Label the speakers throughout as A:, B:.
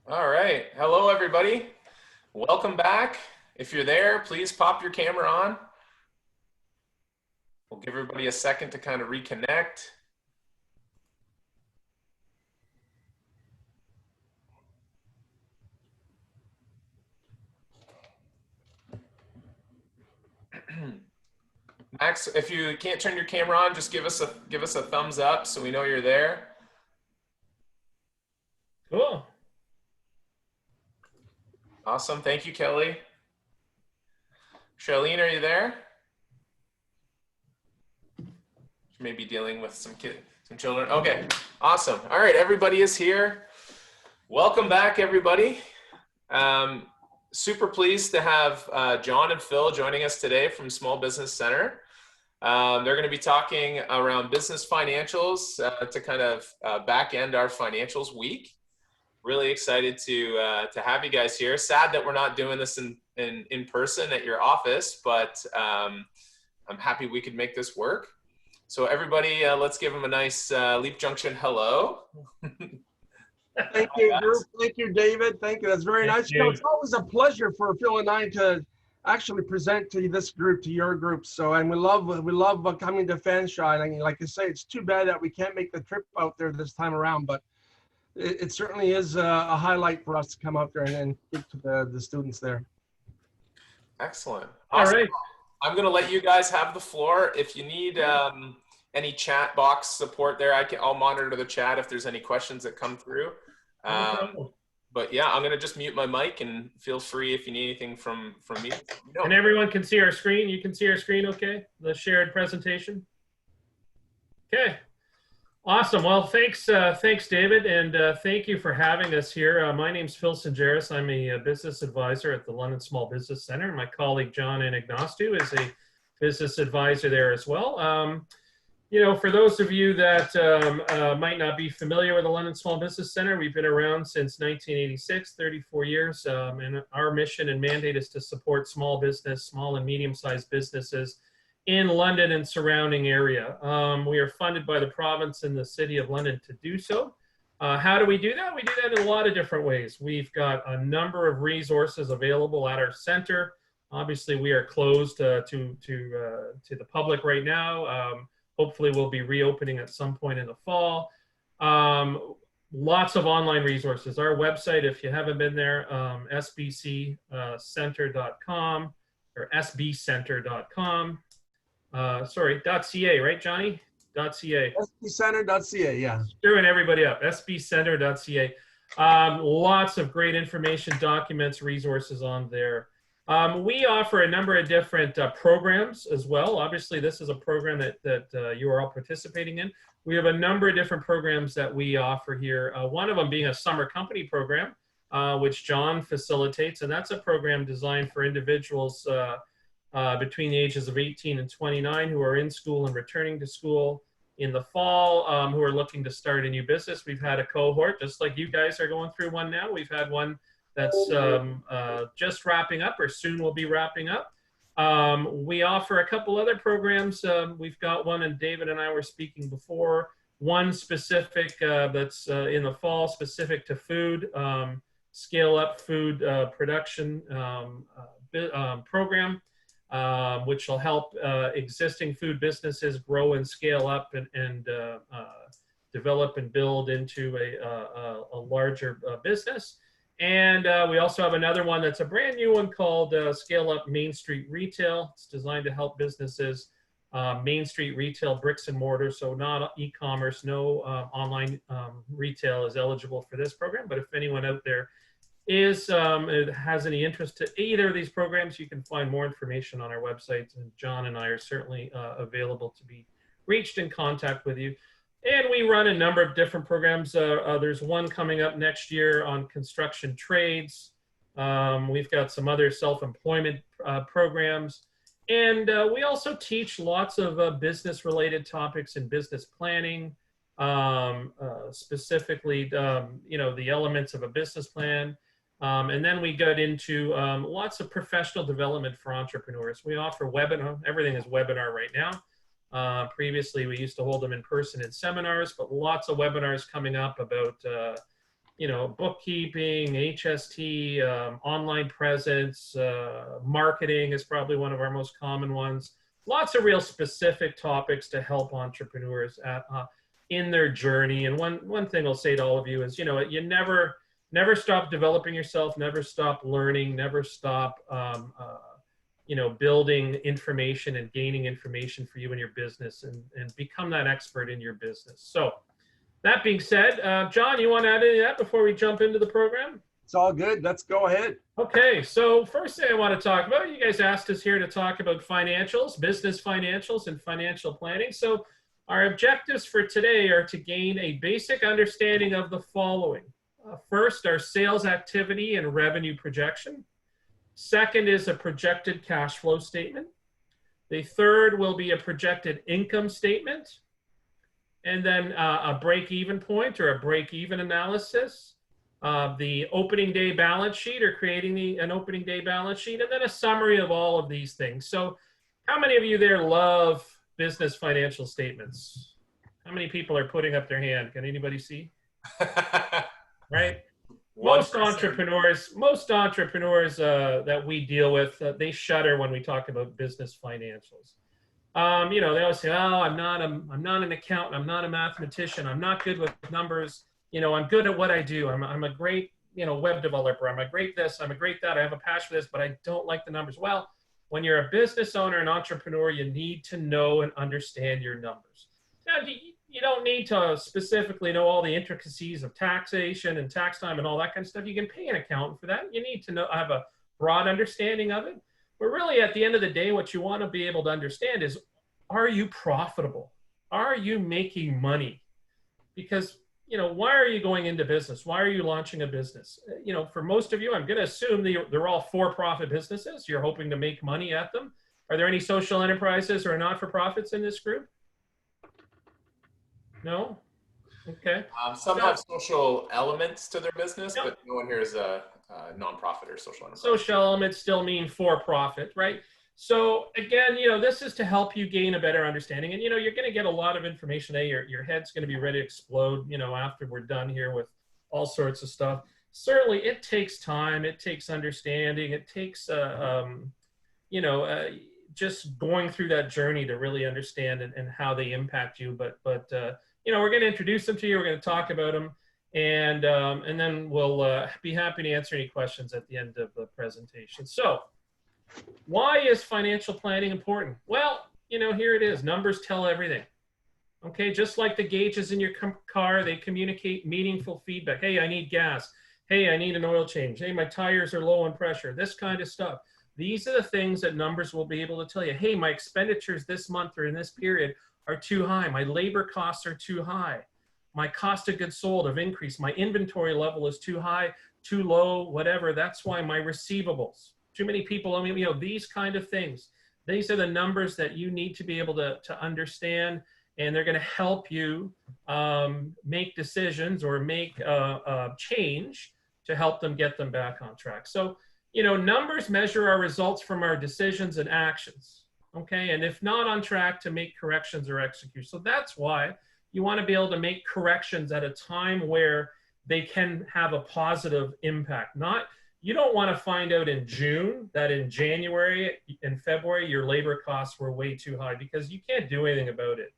A: All right. Hello, everybody. Welcome back. If you're there, please pop your camera on. We'll give everybody a second to kind of reconnect. Max, if you can't turn your camera on, just give us a thumbs up so we know you're there.
B: Cool.
A: Awesome. Thank you, Kelly. Charlene, are you there? She may be dealing with some children. Okay. Awesome. All right. Everybody is here. Welcome back, everybody. Super pleased to have John and Phil joining us today from Small Business Center. They're going to be talking around business financials to kind of back end our financials week. Really excited to have you guys here. Sad that we're not doing this in person at your office, but I'm happy we could make this work. So everybody, let's give them a nice Leap Junction hello.
C: Thank you, group. Thank you, David. Thank you. That's very nice. You know, it's always a pleasure for Phil and I to actually present to this group, to your group. So, and we love coming to Fanshawe. And like I say, it's too bad that we can't make the trip out there this time around, but it certainly is a highlight for us to come out there and speak to the students there.
A: Excellent. Awesome. All right. I'm going to let you guys have the floor. If you need any chat box support there, I'll monitor the chat if there's any questions that come through. But yeah, I'm going to just mute my mic and feel free if you need anything from me.
B: And everyone can see our screen. You can see our screen, okay? The shared presentation. Okay. Awesome. Well, thanks, David, and thank you for having us here. My name's Phil Singeris. I'm a business advisor at the London Small Business Center. My colleague, John Anagnostou, is a business advisor there as well. You know, for those of you that might not be familiar with the London Small Business Center, we've been around since 1986, 34 years, and our mission and mandate is to support small and medium-sized businesses in London and surrounding area. We are funded by the province and the City of London to do so. How do we do that? We do that in a lot of different ways. We've got a number of resources available at our center. Obviously, we are closed to the public right now. Hopefully, we'll be reopening at some point in the fall. Lots of online resources. Our website, if you haven't been there, sbccenter.com or sbcenter.com. Sorry, .ca, right, Johnny? .ca.
C: sbcenter.ca, yeah.
B: Screwing everybody up. sbcenter.ca. Lots of great information, documents, resources on there. We offer a number of different programs as well. Obviously, this is a program that you are all participating in. We have a number of different programs that we offer here. One of them being a summer company program, which John facilitates, and that's a program designed for individuals between the ages of 18 and 29 who are in school and returning to school in the fall, who are looking to start a new business. We've had a cohort, just like you guys are going through one now. We've had one that's just wrapping up or soon will be wrapping up. We offer a couple other programs. We've got one, and David and I were speaking before, one specific that's in the fall, specific to food, scale up food production program, which will help existing food businesses grow and scale up and develop and build into a larger business. And we also have another one that's a brand new one called Scale Up Main Street Retail. It's designed to help businesses, Main Street Retail, bricks and mortar, so not e-commerce, no online retail is eligible for this program. But if anyone out there has any interest to either of these programs, you can find more information on our website, and John and I are certainly available to be reached in contact with you. And we run a number of different programs. There's one coming up next year on construction trades. We've got some other self-employment programs. And we also teach lots of business-related topics in business planning, specifically, you know, the elements of a business plan. And then we got into lots of professional development for entrepreneurs. We offer webinar. Everything is webinar right now. Previously, we used to hold them in person in seminars, but lots of webinars coming up about bookkeeping, HST, online presence, marketing is probably one of our most common ones. Lots of real specific topics to help entrepreneurs in their journey. And one thing I'll say to all of you is, you never stop developing yourself, never stop learning, never stop, building information and gaining information for you in your business, and become that expert in your business. So that being said, John, you want to add any of that before we jump into the program?
C: It's all good. Let's go ahead.
B: Okay, so first thing I want to talk about, you guys asked us here to talk about financials, business financials, and financial planning. So our objectives for today are to gain a basic understanding of the following. First, our sales activity and revenue projection. Second is a projected cash flow statement. The third will be a projected income statement. And then a break-even point or a break-even analysis. The opening day balance sheet or creating an opening day balance sheet. And then a summary of all of these things. So how many of you there love business financial statements? How many people are putting up their hand? Can anybody see? Right? Most entrepreneurs that we deal with, they shudder when we talk about business financials. They always say, "Oh, I'm not an accountant. I'm not a mathematician. I'm not good with numbers. I'm good at what I do. I'm a great, web developer. I'm a great this. I'm a great that. I have a passion for this, but I don't like the numbers." Well, when you're a business owner and entrepreneur, you need to know and understand your numbers. Now, you don't need to specifically know all the intricacies of taxation and tax time and all that kind of stuff. You can pay an accountant for that. You need to have a broad understanding of it. But really, at the end of the day, what you want to be able to understand is, are you profitable? Are you making money? Because, why are you going into business? Why are you launching a business? For most of you, I'm going to assume they're all for-profit businesses. You're hoping to make money at them. Are there any social enterprises or not-for-profits in this group? No? Okay.
A: Some have social elements to their business, but no one here is a nonprofit or social enterprise.
B: Social elements still mean for-profit, right? So again, this is to help you gain a better understanding. And, you're going to get a lot of information. Your head's going to be ready to explode, after we're done here with all sorts of stuff. Certainly, it takes time. It takes understanding. It takes, just going through that journey to really understand and how they impact you. But we're going to introduce them to you. We're going to talk about them. And then we'll be happy to answer any questions at the end of the presentation. So why is financial planning important? Well, here it is. Numbers tell everything. Okay, just like the gauges in your car, they communicate meaningful feedback. Hey, I need gas. Hey, I need an oil change. Hey, my tires are low on pressure. This kind of stuff. These are the things that numbers will be able to tell you. Hey, my expenditures this month or in this period are too high. My labor costs are too high. My cost of goods sold have increased. My inventory level is too high, too low, whatever. That's why my receivables. Too many people, these kind of things. These are the numbers that you need to be able to understand, and they're going to help you make decisions or make a change to help them get them back on track. So, numbers measure our results from our decisions and actions, okay? And if not on track, to make corrections or execute. So that's why you want to be able to make corrections at a time where they can have a positive impact. You don't want to find out in June that in January and February, your labor costs were way too high, because you can't do anything about it.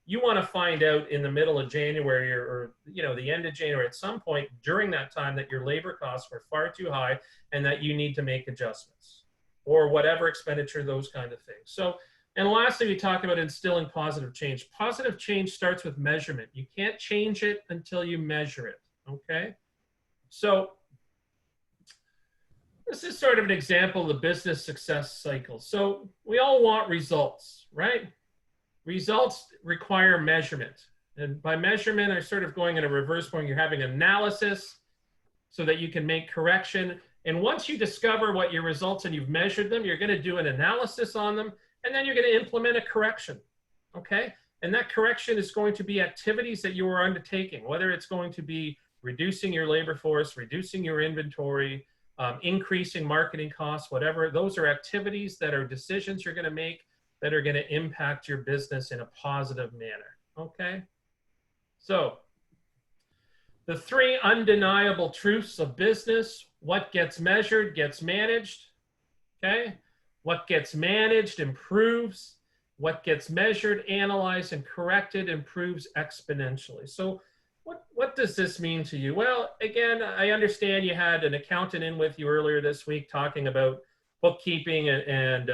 B: You want to find out in the middle of January or the end of January, at some point during that time, that your labor costs were far too high and that you need to make adjustments or whatever expenditure, those kind of things. So, and lastly, we talk about instilling positive change. Positive change starts with measurement. You can't change it until you measure it, okay? So this is sort of an example of the business success cycle. So we all want results, right? Results require measurement. And by measurement, I'm sort of going in a reverse point. You're having analysis so that you can make correction. And once you discover what your results and you've measured them, you're going to do an analysis on them, and then you're going to implement a correction, okay? And that correction is going to be activities that you are undertaking, whether it's going to be reducing your labor force, reducing your inventory, increasing marketing costs, whatever. Those are activities that are decisions you're going to make that are going to impact your business in a positive manner, okay? So The three undeniable truths of business: what gets measured gets managed. Okay? What gets managed improves. What gets measured, analyzed, and corrected improves exponentially. So what does this mean to you? Well, again, I understand you had an accountant in with you earlier this week talking about bookkeeping and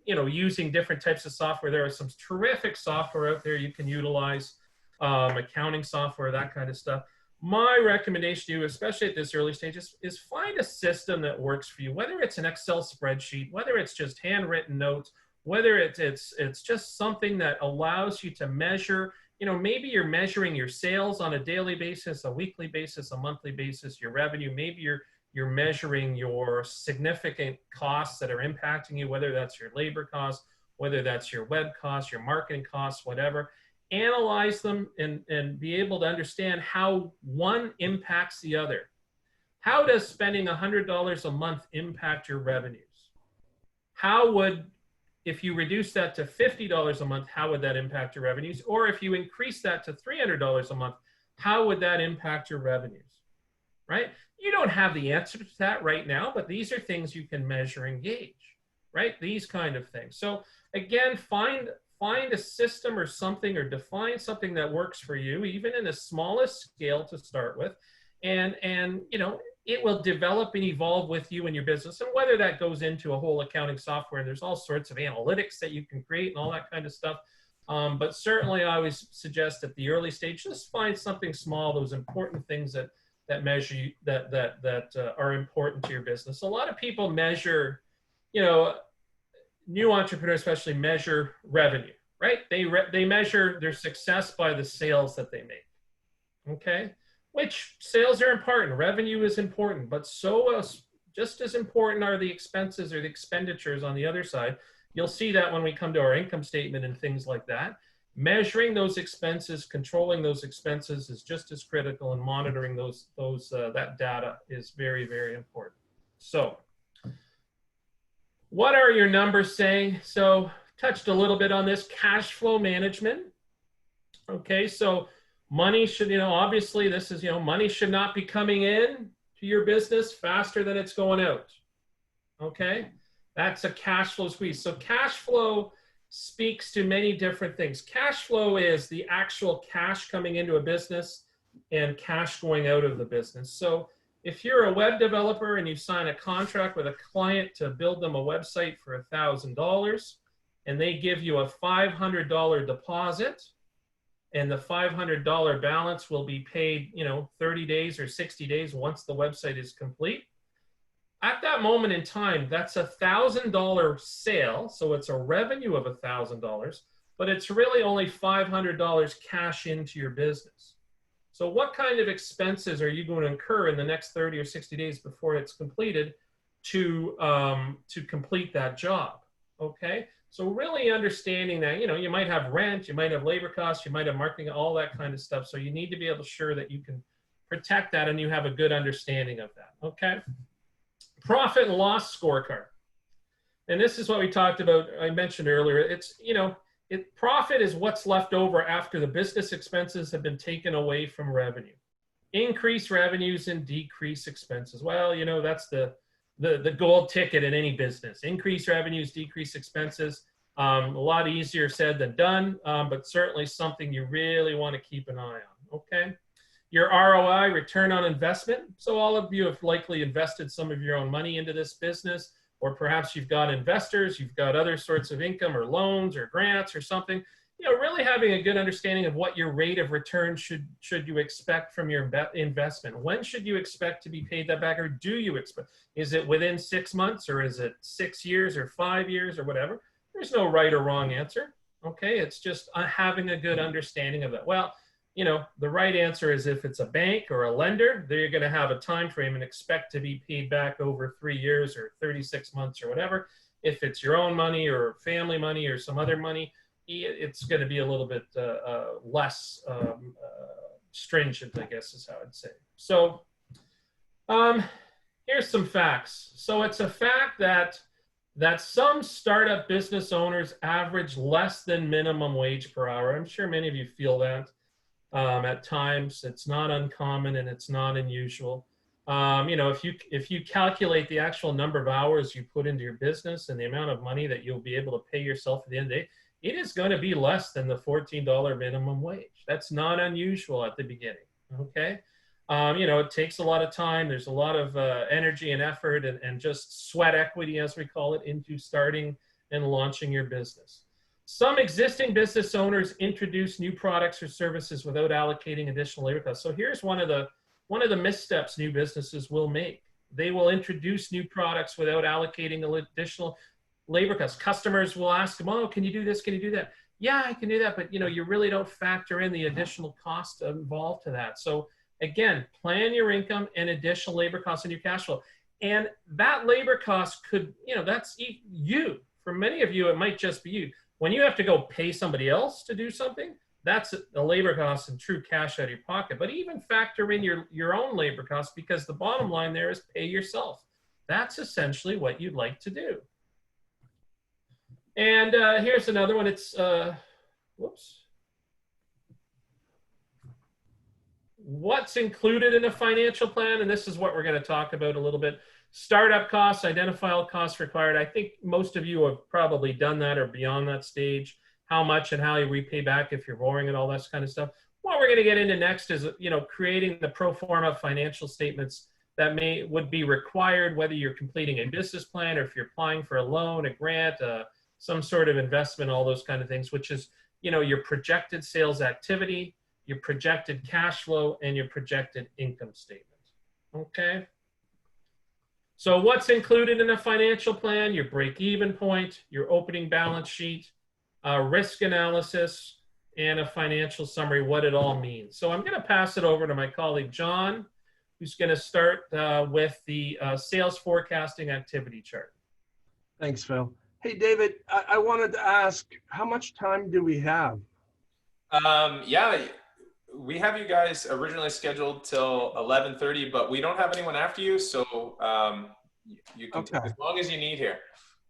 B: using different types of software. There are some terrific software out there you can utilize, accounting software, that kind of stuff. My recommendation to you, especially at this early stage, is find a system that works for you, whether it's an Excel spreadsheet, whether it's just handwritten notes, whether it's just something that allows you to measure. Maybe you're measuring your sales on a daily basis, a weekly basis, a monthly basis, your revenue. Maybe you're measuring your significant costs that are impacting you, whether that's your labor costs, whether that's your web costs, your marketing costs, whatever. Analyze them and be able to understand how one impacts the other. How does spending $100 a month impact your revenues? How would, if you reduce that to $50 a month, how would that impact your revenues? Or if you increase that to $300 a month, how would that impact your revenues? Right? You don't have the answer to that right now, but these are things you can measure and gauge, right? These kind of things. So again, find a system or something, or define something that works for you, even in the smallest scale to start with. And it will develop and evolve with you and your business. And whether that goes into a whole accounting software, there's all sorts of analytics that you can create and all that kind of stuff. But certainly I always suggest at the early stage, just find something small, those important things that measure you, that are important to your business. A lot of people measure, new entrepreneurs especially measure revenue, right? They measure their success by the sales that they make, okay? Which sales are important, revenue is important, but just as important are the expenses or the expenditures on the other side. You'll see that when we come to our income statement and things like that. Measuring those expenses, controlling those expenses is just as critical, and monitoring that data is very, very important. So what are your numbers saying? So touched a little bit on this, cash flow management. Okay, so money should, obviously this is, money should not be coming in to your business faster than it's going out. Okay, that's a cash flow squeeze. So cash flow speaks to many different things. Cash flow is the actual cash coming into a business and cash going out of the business. So if you're a web developer and you sign a contract with a client to build them a website for $1,000, and they give you a $500 deposit, and the $500 balance will be paid, 30 days or 60 days once the website is complete. At that moment in time, that's a $1,000 sale. So it's a revenue of $1,000, but it's really only $500 cash into your business. So what kind of expenses are you going to incur in the next 30 or 60 days before it's completed to complete that job? Okay. So really understanding that, you might have rent, you might have labor costs, you might have marketing, all that kind of stuff. So you need to be able to ensure that you can protect that and you have a good understanding of that. Okay. Profit and loss scorecard. And this is what we talked about. I mentioned earlier, it's, profit is what's left over after the business expenses have been taken away from revenue. Increase revenues and decrease expenses. Well, that's the gold ticket in any business. Increase revenues, decrease expenses. A lot easier said than done, but certainly something you really want to keep an eye on, okay? Your ROI, return on investment. So all of you have likely invested some of your own money into this business, or perhaps you've got investors, you've got other sorts of income or loans or grants or something. Really having a good understanding of what your rate of return should you expect from your investment. When should you expect to be paid that back, or do you expect? Is it within 6 months, or is it 6 years or 5 years or whatever? There's no right or wrong answer. Okay, it's just having a good understanding of that. Well, the right answer is if it's a bank or a lender, they're going to have a time frame and expect to be paid back over 3 years or 36 months or whatever. If it's your own money or family money or some other money, it's going to be a little bit less stringent, I guess is how I'd say. So here's some facts. So it's a fact that some startup business owners average less than minimum wage per hour. I'm sure many of you feel that. At times, it's not uncommon and it's not unusual. If you calculate the actual number of hours you put into your business and the amount of money that you'll be able to pay yourself at the end of the day, it is going to be less than the $14 minimum wage. That's not unusual at the beginning. Okay. It takes a lot of time. There's a lot of energy and effort and just sweat equity, as we call it, into starting and launching your business. Some existing business owners introduce new products or services without allocating additional labor costs. So here's one of the missteps new businesses will make. They will introduce new products without allocating additional labor costs. Customers will ask them, oh, can you do this? Can you do that? Yeah, I can do that. But you really don't factor in the additional cost involved to that. So again, plan your income and additional labor costs in your cash flow. And that labor cost could, that's you. For many of you, it might just be you. When you have to go pay somebody else to do something, that's a labor cost and true cash out of your pocket. But even factor in your own labor costs, because the bottom line there is pay yourself. That's essentially what you'd like to do. And here's another one. It's, what's included in a financial plan? And this is what we're going to talk about a little bit. Startup costs, identify all costs required. I think most of you have probably done that or beyond that stage. How much and how you repay back if you're borrowing and all that kind of stuff. What we're going to get into next is, creating the pro forma financial statements that would be required, whether you're completing a business plan or if you're applying for a loan, a grant, some sort of investment, all those kind of things, which is, your projected sales activity, your projected cash flow, and your projected income statement. Okay. So what's included in a financial plan? Your break-even point, your opening balance sheet, risk analysis, and a financial summary, what it all means. So I'm going to pass it over to my colleague, John, who's going to start with the sales forecasting activity chart.
C: Thanks, Phil. Hey, David, I wanted to ask, how much time do we have?
A: Yeah, we have you guys originally scheduled till 11:30, but we don't have anyone after you, so you can take as long as you need here.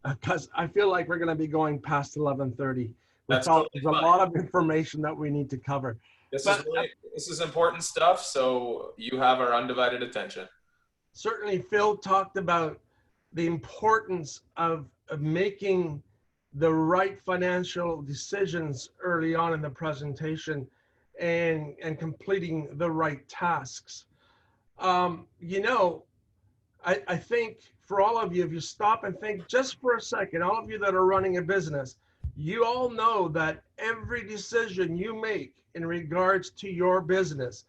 C: Because I feel like we're going to be going past 11:30.
A: That's totally
C: there's a lot of information that we need to cover.
A: This is important stuff, so you have our undivided attention.
C: Certainly, Phil talked about the importance of making the right financial decisions early on in the presentation and completing the right tasks. I think for all of you, if you stop and think just for a second, all of you that are running a business, you all know that every decision you make in regards to your business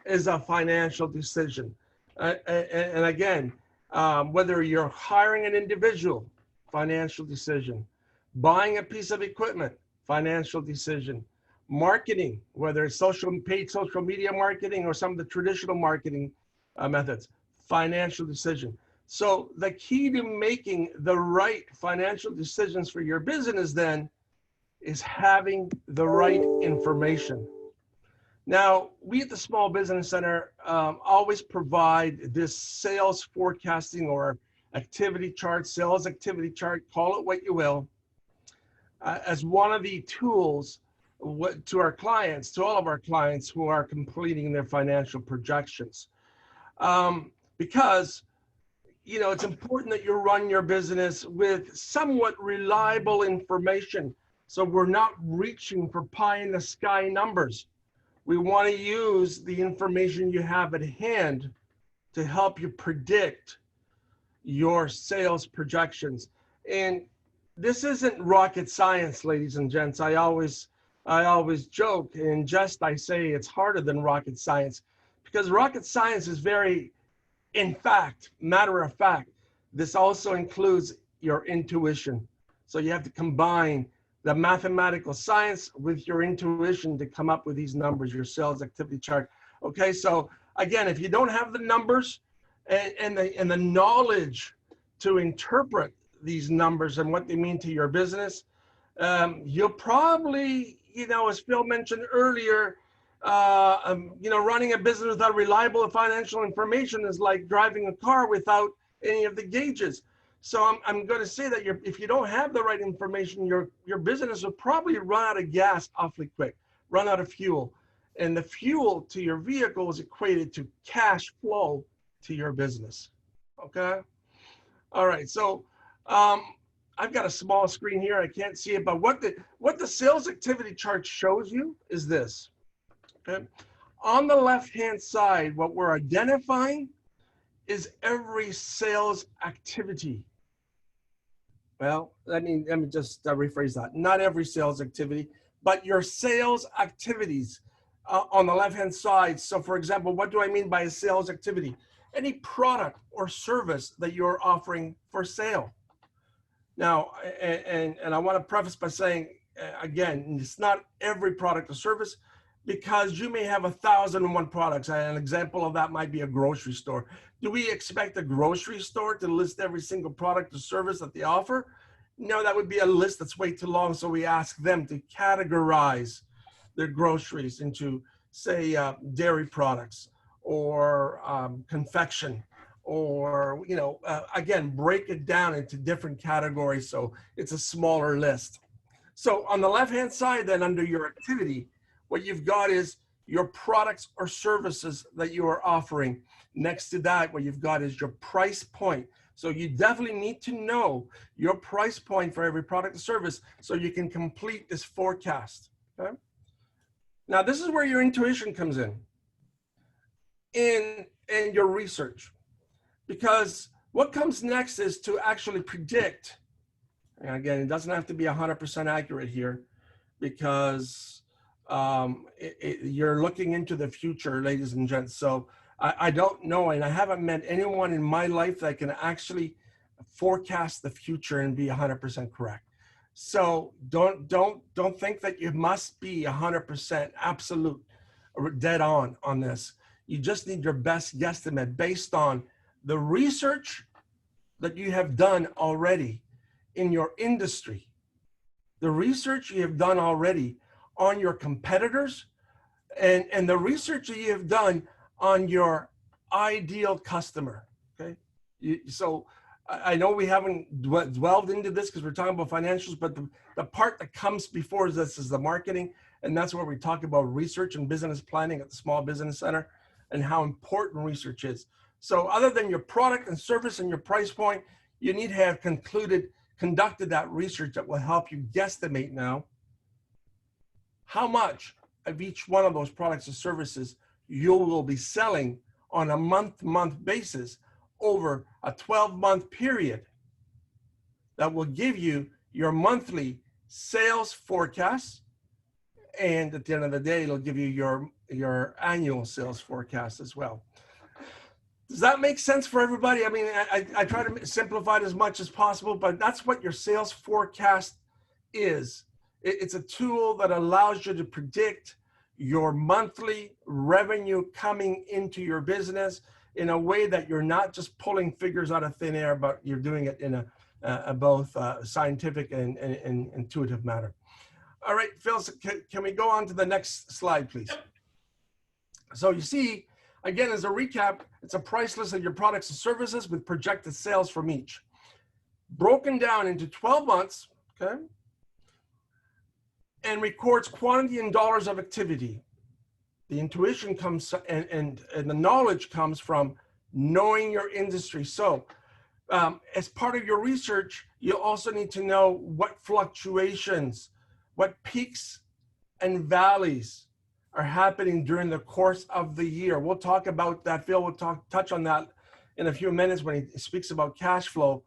C: is a financial decision. And again, whether you're hiring an individual, financial decision, buying a piece of equipment, financial decision, marketing, whether it's paid social media marketing or some of the traditional marketing methods, financial decision. So the key to making the right financial decisions for your business then is having the right information. Now, we at the Small Business Center always provide this sales forecasting or activity chart, sales activity chart, call it what you will, as one of the tools to our clients, to all of our clients who are completing their financial projections. Because, it's important that you run your business with somewhat reliable information. So we're not reaching for pie in the sky numbers. We want to use the information you have at hand to help you predict your sales projections. And this isn't rocket science, ladies and gents. I always joke and jest, I say it's harder than rocket science, because rocket science is very, in fact, matter of fact. This also includes your intuition. So you have to combine the mathematical science with your intuition to come up with these numbers, your sales activity chart. Okay, so again, if you don't have the numbers and the knowledge to interpret these numbers and what they mean to your business, you'll probably, as Phil mentioned earlier, running a business without reliable financial information is like driving a car without any of the gauges. So I'm going to say that if you don't have the right information, your business will probably run out of gas awfully quick, run out of fuel. And the fuel to your vehicle is equated to cash flow to your business. Okay. All right. So I've got a small screen here. I can't see it, but what the sales activity chart shows you is this. Okay. On the left-hand side, what we're identifying is every sales activity. Well, let me just rephrase that. Not every sales activity, but your sales activities on the left-hand side. So for example, what do I mean by a sales activity? Any product or service that you're offering for sale. Now, and I want to preface by saying, again, it's not every product or service, because you may have 1,001 products. An example of that might be a grocery store. Do we expect a grocery store to list every single product or service that they offer? No, that would be a list that's way too long. So we ask them to categorize their groceries into, say, dairy products or confection, or, again, break it down into different categories so it's a smaller list. So on the left-hand side, then, under your activity, what you've got is your products or services that you are offering. Next to that, what you've got is your price point. So you definitely need to know your price point for every product or service so you can complete this forecast. Okay? Now, this is where your intuition comes in your research. Because what comes next is to actually predict. And again, it doesn't have to be 100% accurate here, because you're looking into the future, ladies and gents. So I don't know, and I haven't met anyone in my life that can actually forecast the future and be 100% correct. So don't think that you must be 100% absolute or dead on this. You just need your best guesstimate based on the research that you have done already in your industry, the research you have done already on your competitors, and the research that you have done on your ideal customer. Okay, so I know we haven't dwelled into this because we're talking about financials, but the part that comes before this is the marketing, and that's where we talk about research and business planning at the Small Business Center and how important research is. So other than your product and service and your price point, you need to have conducted that research that will help you guesstimate now how much of each one of those products or services you will be selling on a month-to-month basis over a 12-month period. That will give you your monthly sales forecast, and at the end of the day, it'll give you your annual sales forecast as well. Does that make sense for everybody? I mean, I try to simplify it as much as possible, but that's what your sales forecast is. It's a tool that allows you to predict your monthly revenue coming into your business in a way that you're not just pulling figures out of thin air, but you're doing it in a both scientific and intuitive manner. All right, Phil, so can we go on to the next slide, please? So you see, again, as a recap, it's a price list of your products and services with projected sales from each, broken down into 12 months, okay, and records quantity in dollars of activity. The intuition comes and the knowledge comes from knowing your industry. So as part of your research, you also need to know what fluctuations, what peaks and valleys are happening during the course of the year. We'll talk about that. Phil will touch on that in a few minutes when he speaks about cash flow.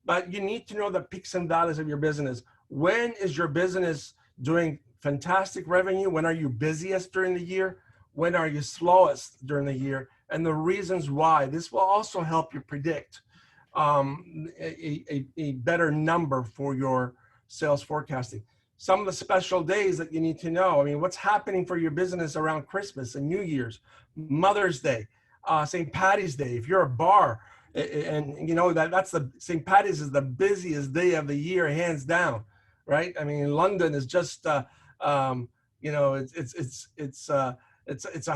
C: But you need to know the peaks and valleys of your business. When is your business doing fantastic revenue? When are you busiest during the year? When are you slowest during the year? And the reasons why. This will also help you predict a better number for your sales forecasting. Some of the special days that you need to know. I mean, what's happening for your business around Christmas and New Year's, Mother's Day, St. Patty's Day. If you're a bar, and you know that's the St. Patty's is the busiest day of the year, hands down, right? I mean, London is just, you know, it's a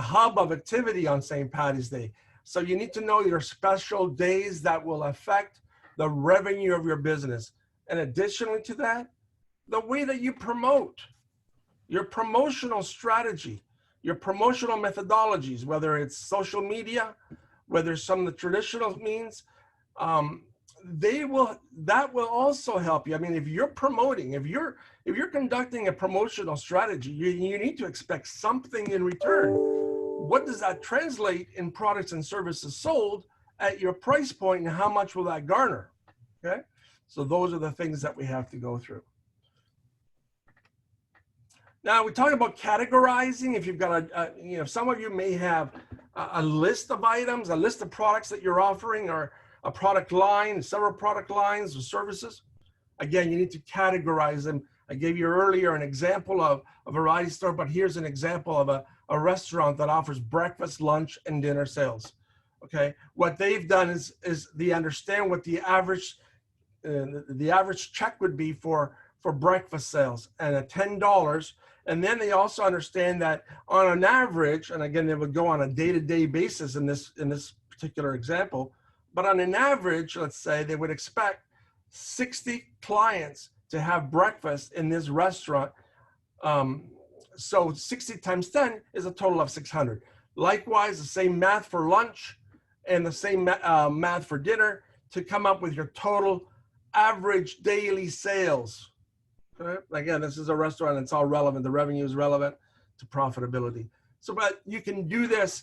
C: hub of activity on St. Patty's Day. So you need to know your special days that will affect the revenue of your business. And additionally to that, the way that you promote, your promotional strategy. your promotional methodologies, whether it's social media, whether some of the traditional means, that will also help you. I mean, if you're promoting, if you're conducting a promotional strategy, you need to expect something in return. What does that translate in products and services sold at your price point, and how much will that garner? Okay, so those are the things that we have to go through. Now we talk about categorizing. If you've got some of you may have a list of items, a list of products that you're offering, or a product line, several product lines or services. Again, you need to categorize them. I gave you earlier an example of a variety store, but here's an example of a restaurant that offers breakfast, lunch, and dinner sales. Okay, what they've done is they understand what the average check would be for breakfast sales, and at $10. And then they also understand that on an average, and again, they would go on a day-to-day basis in this particular example, but on an average, let's say they would expect 60 clients to have breakfast in this restaurant. So 60 times 10 is a total of 600. Likewise, the same math for lunch and the same math for dinner to come up with your total average daily sales. Okay? Again, this is a restaurant, it's all relevant. The revenue is relevant to profitability. So, but you can do this,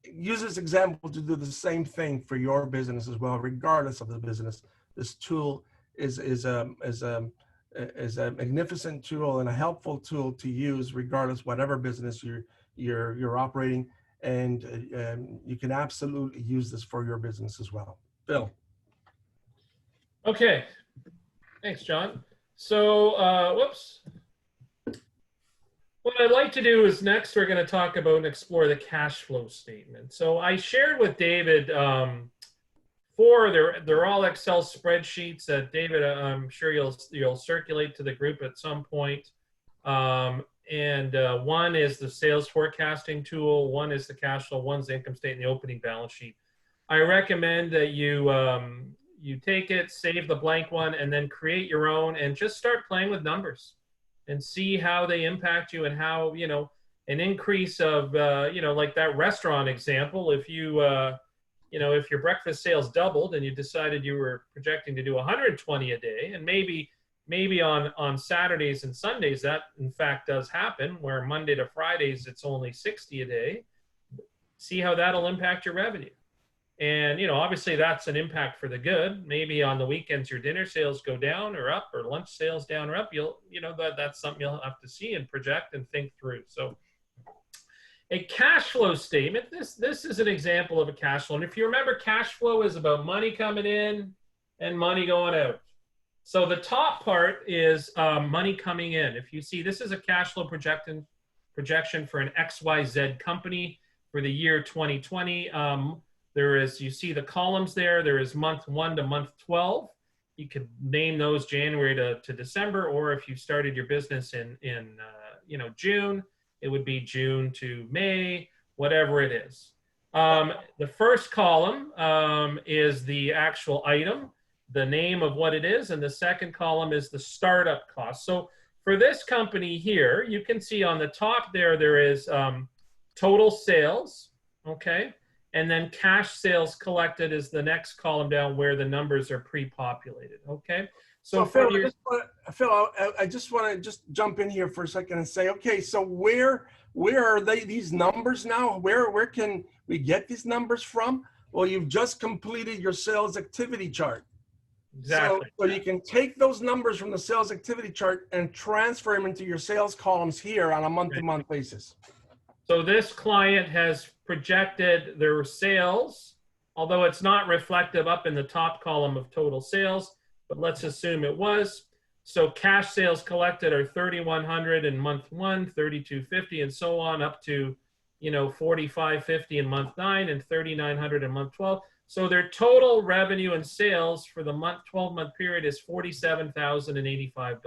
C: use this example to do the same thing for your business as well, regardless of the business. This tool is a magnificent tool and a helpful tool to use, regardless whatever business you're operating, and you can absolutely use this for your business as well. Phil.
B: Okay, thanks, John. So, whoops. What I'd like to do is next we're going to talk about and explore the cash flow statement. So I shared with David they're all Excel spreadsheets that David, I'm sure you'll circulate to the group at some point. One is the sales forecasting tool, one is the cash flow, one's the income statement, the opening balance sheet. I recommend that you take it, save the blank one, and then create your own and just start playing with numbers and see how they impact you, and how, an increase of, like that restaurant example, if if your breakfast sales doubled and you decided you were projecting to do 120 a day, and maybe on Saturdays and Sundays that in fact does happen, where Monday to Fridays it's only 60 a day, see how that'll impact your revenue. And, obviously that's an impact for the good. Maybe on the weekends your dinner sales go down or up, or lunch sales down or up. That's something you'll have to see and project and think through. So a cash flow statement, this is an example of a cash flow. And if you remember, cash flow is about money coming in and money going out. So the top part is money coming in. If you see, this is a cash flow projection for an XYZ company for the year 2020. You see the columns there. There is month 1 to month 12. You could name those January to December, or if you started your business in June, it would be June to May, whatever it is. The first column is the actual item, the name of what it is, and the second column is the startup cost. So for this company here, you can see on the top there is total sales, okay? And then cash sales collected is the next column down, where the numbers are pre-populated, okay?
C: So Phil, I just want to jump in here for a second and say, okay, so where are these numbers now? Where can we get these numbers from? Well, you've just completed your sales activity chart.
B: Exactly.
C: So you can take those numbers from the sales activity chart and transfer them into your sales columns here on a month-to-month basis.
B: So this client has projected their sales, although it's not reflective up in the top column of total sales, but let's assume it was. So cash sales collected are 3,100 in month 1, 3,250, and so on up to, 4,550 in month 9 and 3,900 in month 12. So their total revenue and sales for the 12-month period is $47,085.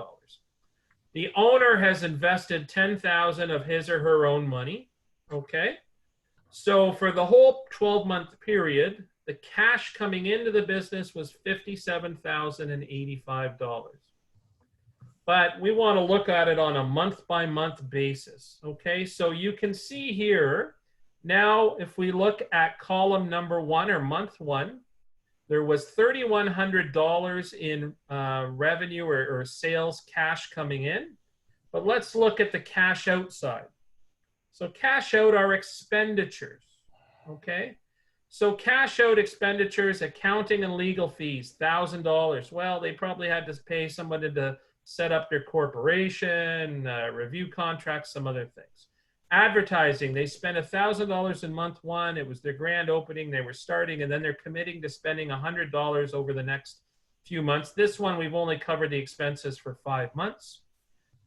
B: The owner has invested $10,000 of his or her own money. Okay, so for the whole 12-month period, the cash coming into the business was $57,085. but we want to look at it on a month-by-month basis. Okay, so you can see here, now if we look at column number 1 or month 1, there was $3,100 in revenue or sales cash coming in. But let's look at the cash out side. So cash out are expenditures, okay? So cash out expenditures, accounting and legal fees, $1,000. Well, they probably had to pay somebody to set up their corporation, review contracts, some other things. Advertising, they spent $1,000 in month 1. It was their grand opening. They were starting, and then they're committing to spending $100 over the next few months. This one, we've only covered the expenses for 5 months.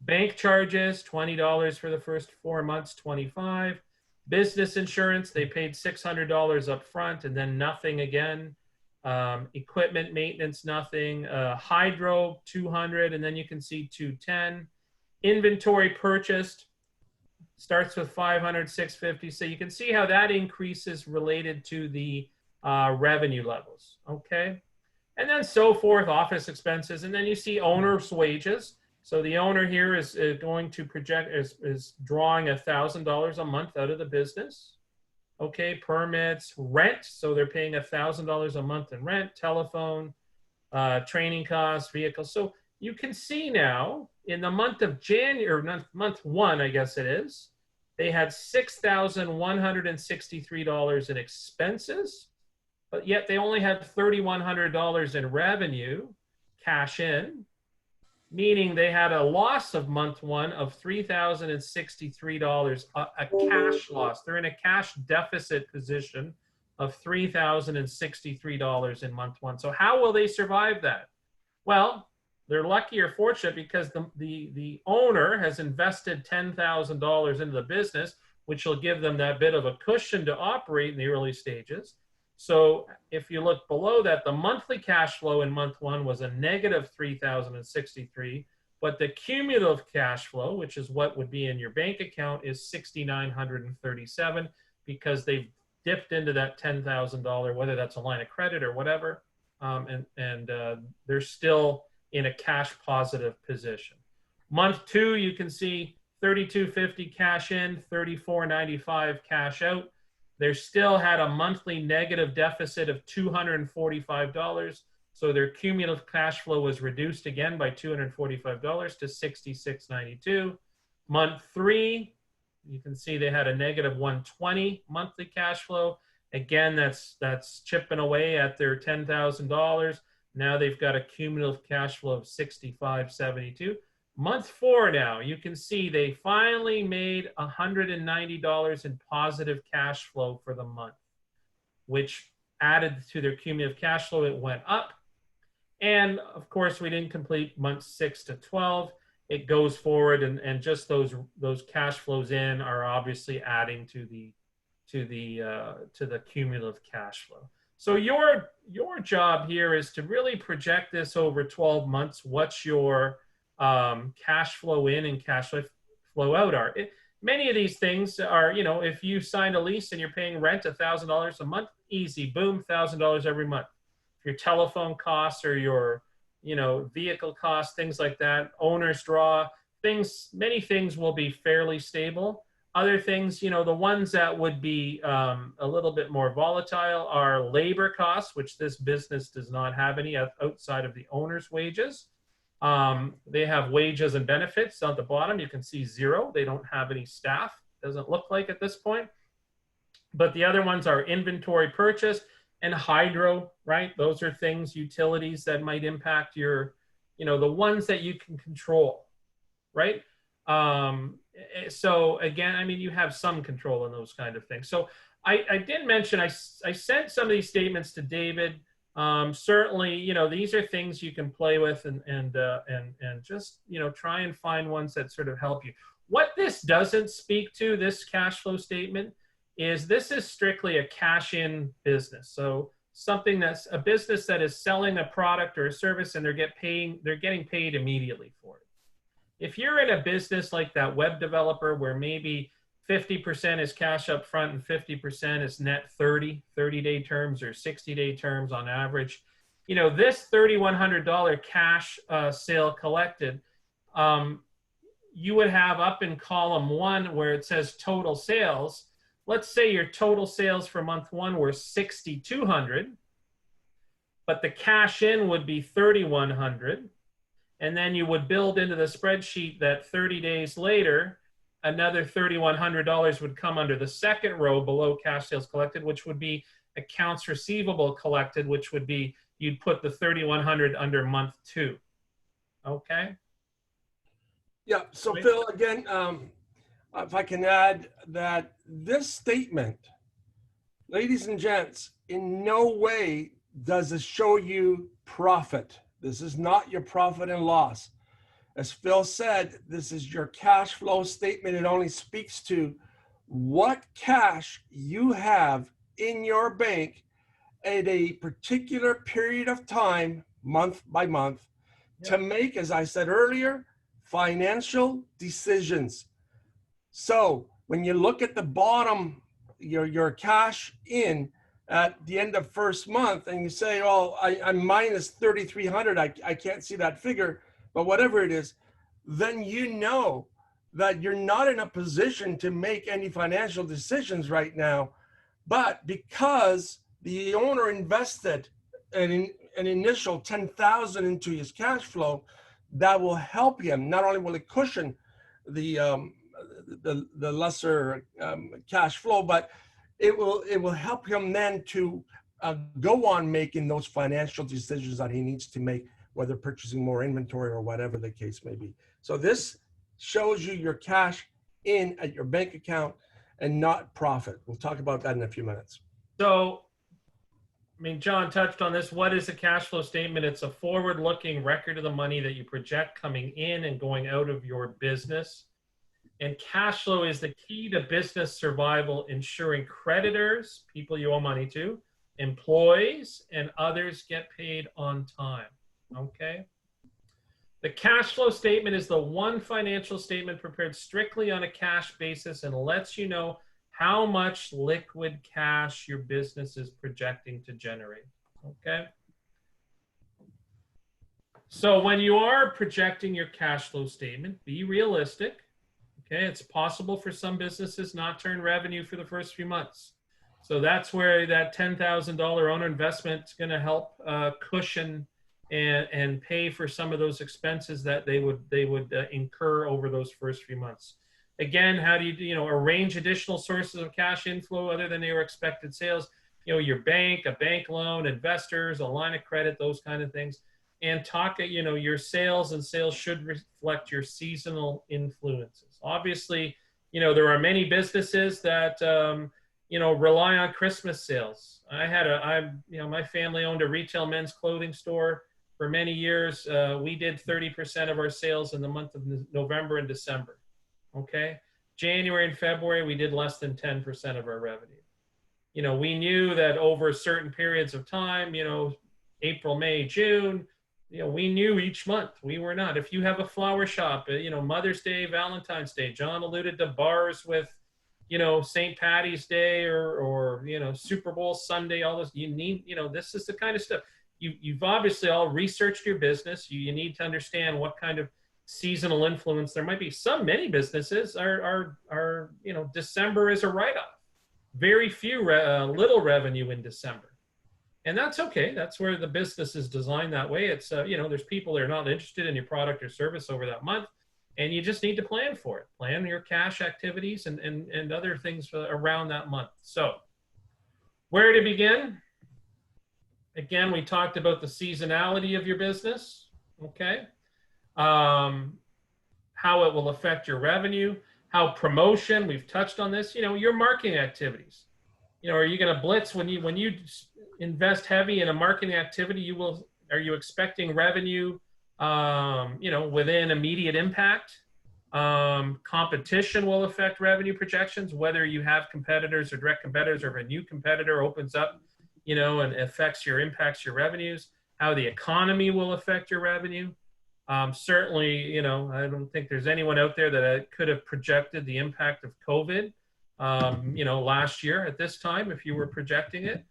B: Bank charges, $20 for the first 4 months, $25. Business insurance, they paid $600 up front and then nothing again. Equipment maintenance, nothing. Hydro, $200, and then you can see $210. Inventory purchased starts with $500, $650. So you can see how that increases related to the revenue levels, okay? And then so forth, office expenses, and then you see owner's wages. So the owner here is going to project, is drawing $1,000 a month out of the business. Okay, permits, rent. So they're paying $1,000 a month in rent, telephone, training costs, vehicles. So you can see now in the month of January, or month 1, I guess it is, they had $6,163 in expenses, but yet they only had $3,100 in revenue, cash in, meaning they had a loss of month 1 of $3,063, a cash loss. They're in a cash deficit position of $3,063 in month 1. So how will they survive that? Well, they're lucky or fortunate because the owner has invested $10,000 into the business, which will give them that bit of a cushion to operate in the early stages. So if you look below that, the monthly cash flow in month 1 was a negative $3,063, but the cumulative cash flow, which is what would be in your bank account, is $6,937 because they've dipped into that $10,000, whether that's a line of credit or whatever, and they're still in a cash positive position. Month 2, you can see $3,250 cash in, $3,495 cash out. They still had a monthly negative deficit of $245. So their cumulative cash flow was reduced again by $245 to $66.92. Month 3, you can see they had a negative $120 monthly cash flow. Again, that's chipping away at their $10,000. Now they've got a cumulative cash flow of $65.72. Month 4 now, you can see they finally made $190 in positive cash flow for the month, which added to their cumulative cash flow. It went up. And of course, we didn't complete months 6 to 12. It goes forward, and just those cash flows in are obviously adding to the cumulative cash flow. So your job here is to really project this over 12 months. What's your cash flow in and cash flow out are. Many of these things are, if you signed a lease and you're paying rent $1,000 a month, easy, boom, $1,000 every month. Your telephone costs or your, vehicle costs, things like that, owner's draw, many things will be fairly stable. Other things, the ones that would be a little bit more volatile are labor costs, which this business does not have any outside of the owner's wages. They have wages and benefits. On the bottom, you can see 0. They don't have any staff. Doesn't look like at this point. But the other ones are inventory purchase and hydro, right? Those are things, utilities that might impact your, the ones that you can control, right? So again, you have some control in those kind of things. So I did mention, I sent some of these statements to David. Certainly, these are things you can play with and just, try and find ones that sort of help you. What this doesn't speak to, this cash flow statement, is this is strictly a cash in business. So something that's a business that is selling a product or a service and they're getting paid immediately for it. If you're in a business like that web developer where maybe 50% is cash up front and 50% is net 30-day terms or 60-day terms on average. This $3,100 cash sale collected you would have up in column 1 where it says total sales. Let's say your total sales for month 1 were 6,200, but the cash in would be 3,100. And then you would build into the spreadsheet that 30 days later, another $3,100 would come under the second row below cash sales collected, which would be accounts receivable collected, which would be, you'd put the 3,100 under month 2. Okay?
C: Yeah, so Phil, again, if I can add that this statement, ladies and gents, in no way does it show you profit. This is not your profit and loss. As Phil said, this is your cash flow statement. It only speaks to what cash you have in your bank at a particular period of time, month by month, to make, as I said earlier, financial decisions. So when you look at the bottom, your cash in at the end of first month, and you say, oh, I'm minus 3,300, I can't see that figure, but whatever it is, then you know that you're not in a position to make any financial decisions right now. But because the owner invested an initial 10,000 into his cash flow, that will help him. Not only will it cushion the lesser cash flow, but it will help him then to go on making those financial decisions that he needs to make, whether purchasing more inventory or whatever the case may be. So this shows you your cash in at your bank account and not profit. We'll talk about that in a few minutes.
B: So, I mean, John touched on this. What is a cash flow statement? It's a forward-looking record of the money that you project coming in and going out of your business. And cash flow is the key to business survival, ensuring creditors, people you owe money to, employees, and others get paid on time. Okay? The cash flow statement is the one financial statement prepared strictly on a cash basis and lets you know how much liquid cash your business is projecting to generate. Okay? So when you are projecting your cash flow statement, be realistic. Okay, it's possible for some businesses not to earn revenue for the first few months. So that's where that $10,000 owner investment is going to help cushion and pay for some of those expenses that they would incur over those first few months. Again, how do you arrange additional sources of cash inflow other than your expected sales? Your bank, a bank loan, investors, a line of credit, those kind of things. And talk, your sales should reflect your seasonal influences. Obviously, there are many businesses that, rely on Christmas sales. My family owned a retail men's clothing store for many years. We did 30% of our sales in the month of November and December. Okay. January and February, we did less than 10% of our revenue. We knew that over certain periods of time, April, May, June, we knew each month we were not. If you have a flower shop, Mother's Day, Valentine's Day, John alluded to bars with, St. Patty's Day or Super Bowl Sunday, all this, you need, this is the kind of stuff. You've obviously all researched your business. You need to understand what kind of seasonal influence there might be. Many businesses are December is a write-off. Very few, little revenue in December. And that's okay. That's where the business is designed that way. It's, there's people that are not interested in your product or service over that month, and you just need to plan for it. Plan your cash activities and other things around that month. So where to begin? Again, we talked about the seasonality of your business, okay? How it will affect your revenue, how promotion, we've touched on this, your marketing activities. Are you going to blitz when you invest heavy in a marketing activity? Are you expecting revenue, within immediate impact? Competition will affect revenue projections, whether you have competitors or direct competitors, or if a new competitor opens up, and impacts your revenues. How the economy will affect your revenue. Certainly, I don't think there's anyone out there that could have projected the impact of COVID. Last year at this time, if you were projecting it.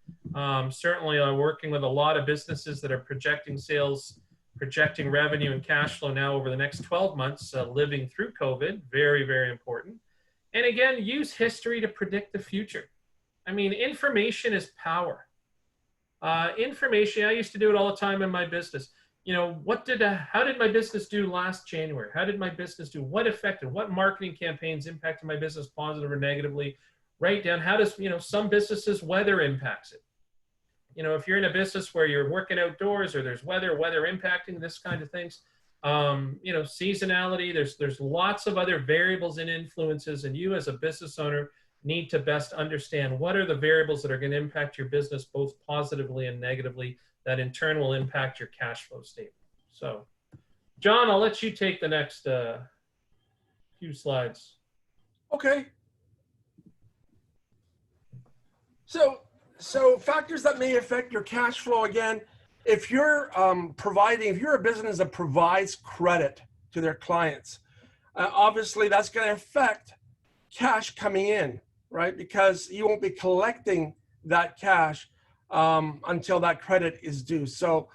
B: Certainly I'm working with a lot of businesses that are projecting sales projecting revenue and cash flow now over the next 12 months, living through COVID. Very, very important. And again, use history to predict the future. I mean, information is power. Information, I used to do it all the time in my business. You know, how did my business do last January? How did my business do? What affected? What marketing campaigns impacted my business positive or negatively? Write down how does, some businesses, weather impacts it. If you're in a business where you're working outdoors or there's weather impacting this kind of things, seasonality, there's lots of other variables and influences, and you as a business owner need to best understand what are the variables that are going to impact your business both positively and negatively that in turn will impact your cash flow statement. So, John, I'll let you take the next few slides.
C: Okay. So factors that may affect your cash flow, again, if you're if you're a business that provides credit to their clients, obviously that's going to affect cash coming in, right? Because you won't be collecting that cash until that credit is due. So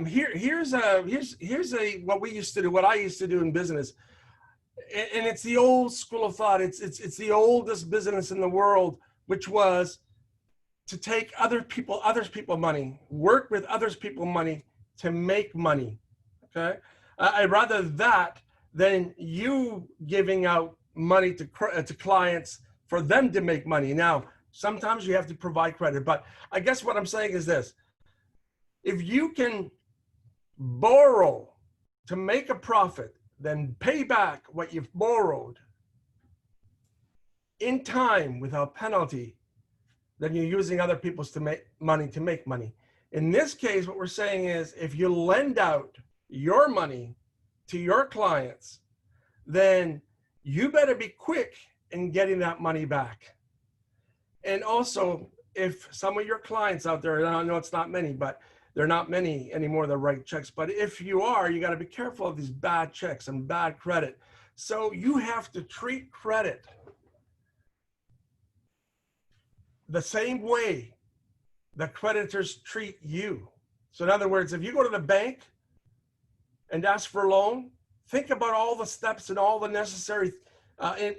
C: here's what we used to do, what I used to do in business, and it's the old school of thought. It's the oldest business in the world, which was to take others people money, work with others people money to make money. Okay, I'd rather that than you giving out money to clients for them to make money. Now, sometimes you have to provide credit, but I guess what I'm saying is this: if you can borrow to make a profit, then pay back what you've borrowed in time without penalty, then you're using other people's to make money. In this case, what we're saying is if you lend out your money to your clients, then you better be quick in getting that money back. And also, if some of your clients out there, and I know it's not many, but they're not many anymore that write checks, but if you are, you got to be careful of these bad checks and bad credit. So you have to treat credit the same way the creditors treat you. So in other words, if you go to the bank and ask for a loan, think about all the steps and all the necessary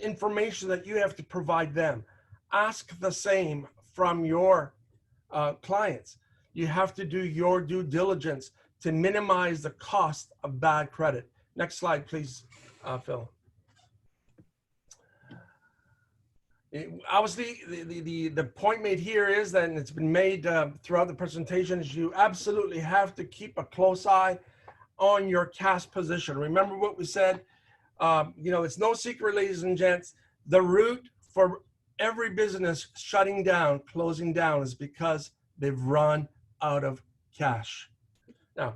C: information that you have to provide them. Ask the same from your clients. You have to do your due diligence to minimize the cost of bad credit. Next slide, please, Phil. Obviously, the point made here is that, and it's been made throughout the presentation, is you absolutely have to keep a close eye on your cash position. Remember what we said, it's no secret, ladies and gents, the root for every business shutting down, closing down, is because they've run out of cash. Now,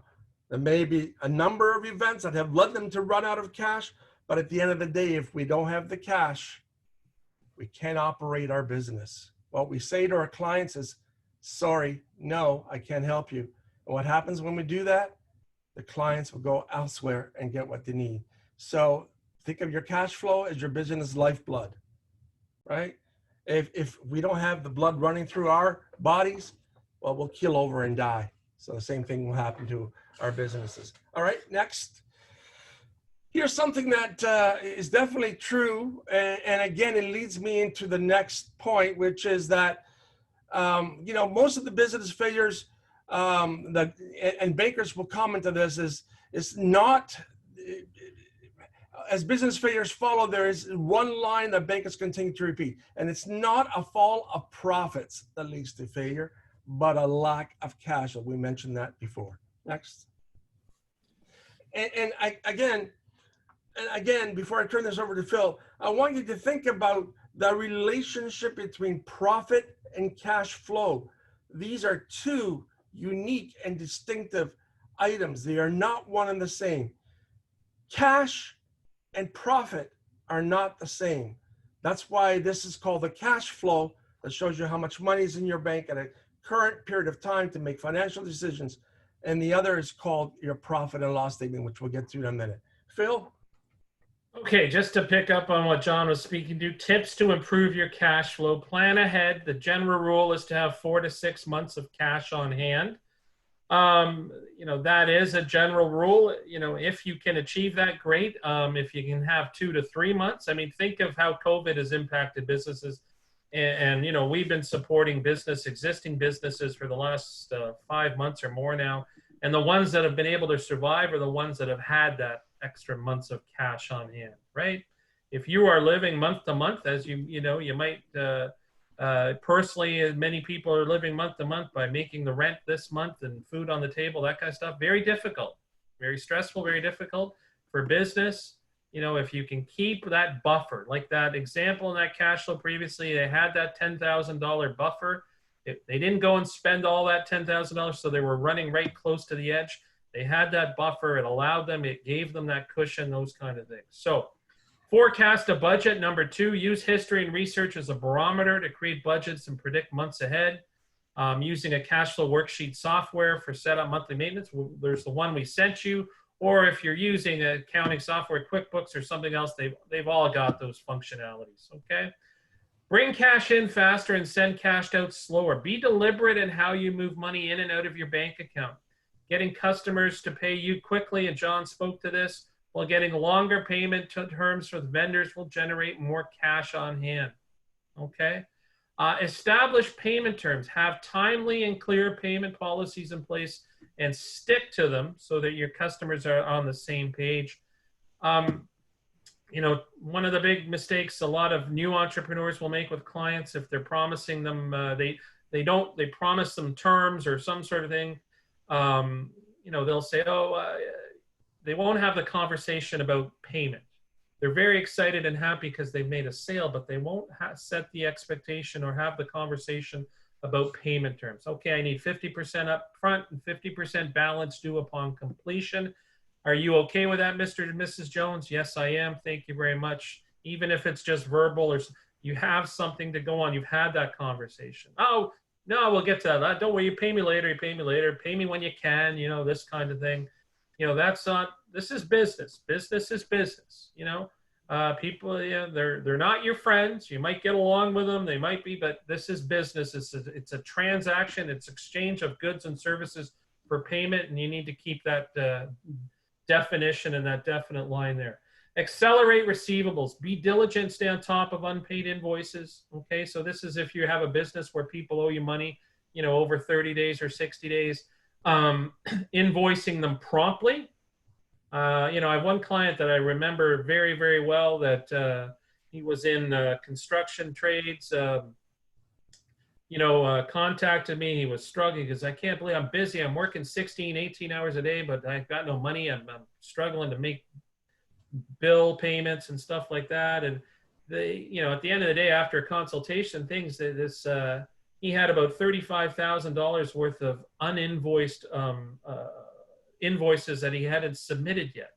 C: there may be a number of events that have led them to run out of cash, but at the end of the day, if we don't have the cash, we can't operate our business. What we say to our clients is, sorry, no, I can't help you. And what happens when we do that? The clients will go elsewhere and get what they need. So think of your cash flow as your business lifeblood, right? If we don't have the blood running through our bodies, well, we'll keel over and die. So the same thing will happen to our businesses. All right, next. Here's something that is definitely true, and again, it leads me into the next point, which is that most of the business failures and bankers will comment on this is not, as business failures follow, there is one line that bankers continue to repeat, and it's not a fall of profits that leads to failure, but a lack of cash. We mentioned that before. Next. And again, before I turn this over to Phil, I want you to think about the relationship between profit and cash flow. These are two unique and distinctive items. They are not one and the same. Cash and profit are not the same. That's why this is called the cash flow, that shows you how much money is in your bank at a current period of time to make financial decisions. And the other is called your profit and loss statement, which we'll get to in a minute. Phil?
B: Okay, just to pick up on what John was speaking to, tips to improve your cash flow. Plan ahead. The general rule is to have 4 to 6 months of cash on hand. You know, that is a general rule. You know, if you can achieve that, great. If you can have 2 to 3 months, I mean, think of how COVID has impacted businesses. And you know, we've been supporting existing businesses for the last 5 months or more now. And the ones that have been able to survive are the ones that have had that extra months of cash on hand, right? If you are living month to month, as you know, you might, personally, many people are living month to month by making the rent this month and food on the table, that kind of stuff. Very difficult, very stressful, very difficult for business. You know, if you can keep that buffer, like that example in that cash flow previously, they had that $10,000 buffer. They didn't go and spend all that $10,000, so they were running right close to the edge. They had that buffer. It allowed them, it gave them that cushion, those kind of things. So forecast a budget. Number 2, use history and research as a barometer to create budgets and predict months ahead. Using a cash flow worksheet software for setup monthly maintenance. There's the one we sent you. Or if you're using accounting software, QuickBooks or something else, they've all got those functionalities, okay? Bring cash in faster and send cash out slower. Be deliberate in how you move money in and out of your bank account. Getting customers to pay you quickly, and John spoke to this, while getting longer payment terms for the vendors will generate more cash on hand, okay? Establish payment terms. Have timely and clear payment policies in place and stick to them so that your customers are on the same page. You know, one of the big mistakes a lot of new entrepreneurs will make with clients, if they're promising them, they promise them terms or some sort of thing, you know, they'll say, they won't have the conversation about payment. They're very excited and happy because they've made a sale, but they won't set the expectation or have the conversation about payment terms. Okay, I need 50% up front and 50% balance due upon completion. Are you okay with that, Mr. and Mrs. Jones? Yes, I am. Thank you very much. Even if it's just verbal or you have something to go on, you've had that conversation. Oh, no, we'll get to that. Don't worry, you pay me later, you pay me later. Pay me when you can, you know, this kind of thing. You know, that's not, this is business. Business is business, you know. People, yeah, they're not your friends. You might get along with them. They might be, but this is business. It's a transaction. It's exchange of goods and services for payment, and you need to keep that definition and that definite line there. Accelerate receivables. Be diligent. Stay on top of unpaid invoices. Okay, so this is if you have a business where people owe you money, you know, over 30 days or 60 days. Invoicing them promptly. You know, I have one client that I remember very, very well that he was in construction trades, you know, contacted me. He was struggling because I can't believe I'm busy. I'm working 16, 18 hours a day, but I've got no money. I'm struggling to make bill payments and stuff like that. And they, you know, at the end of the day, after a consultation, things that this, he had about $35,000 worth of uninvoiced invoices that he hadn't submitted yet.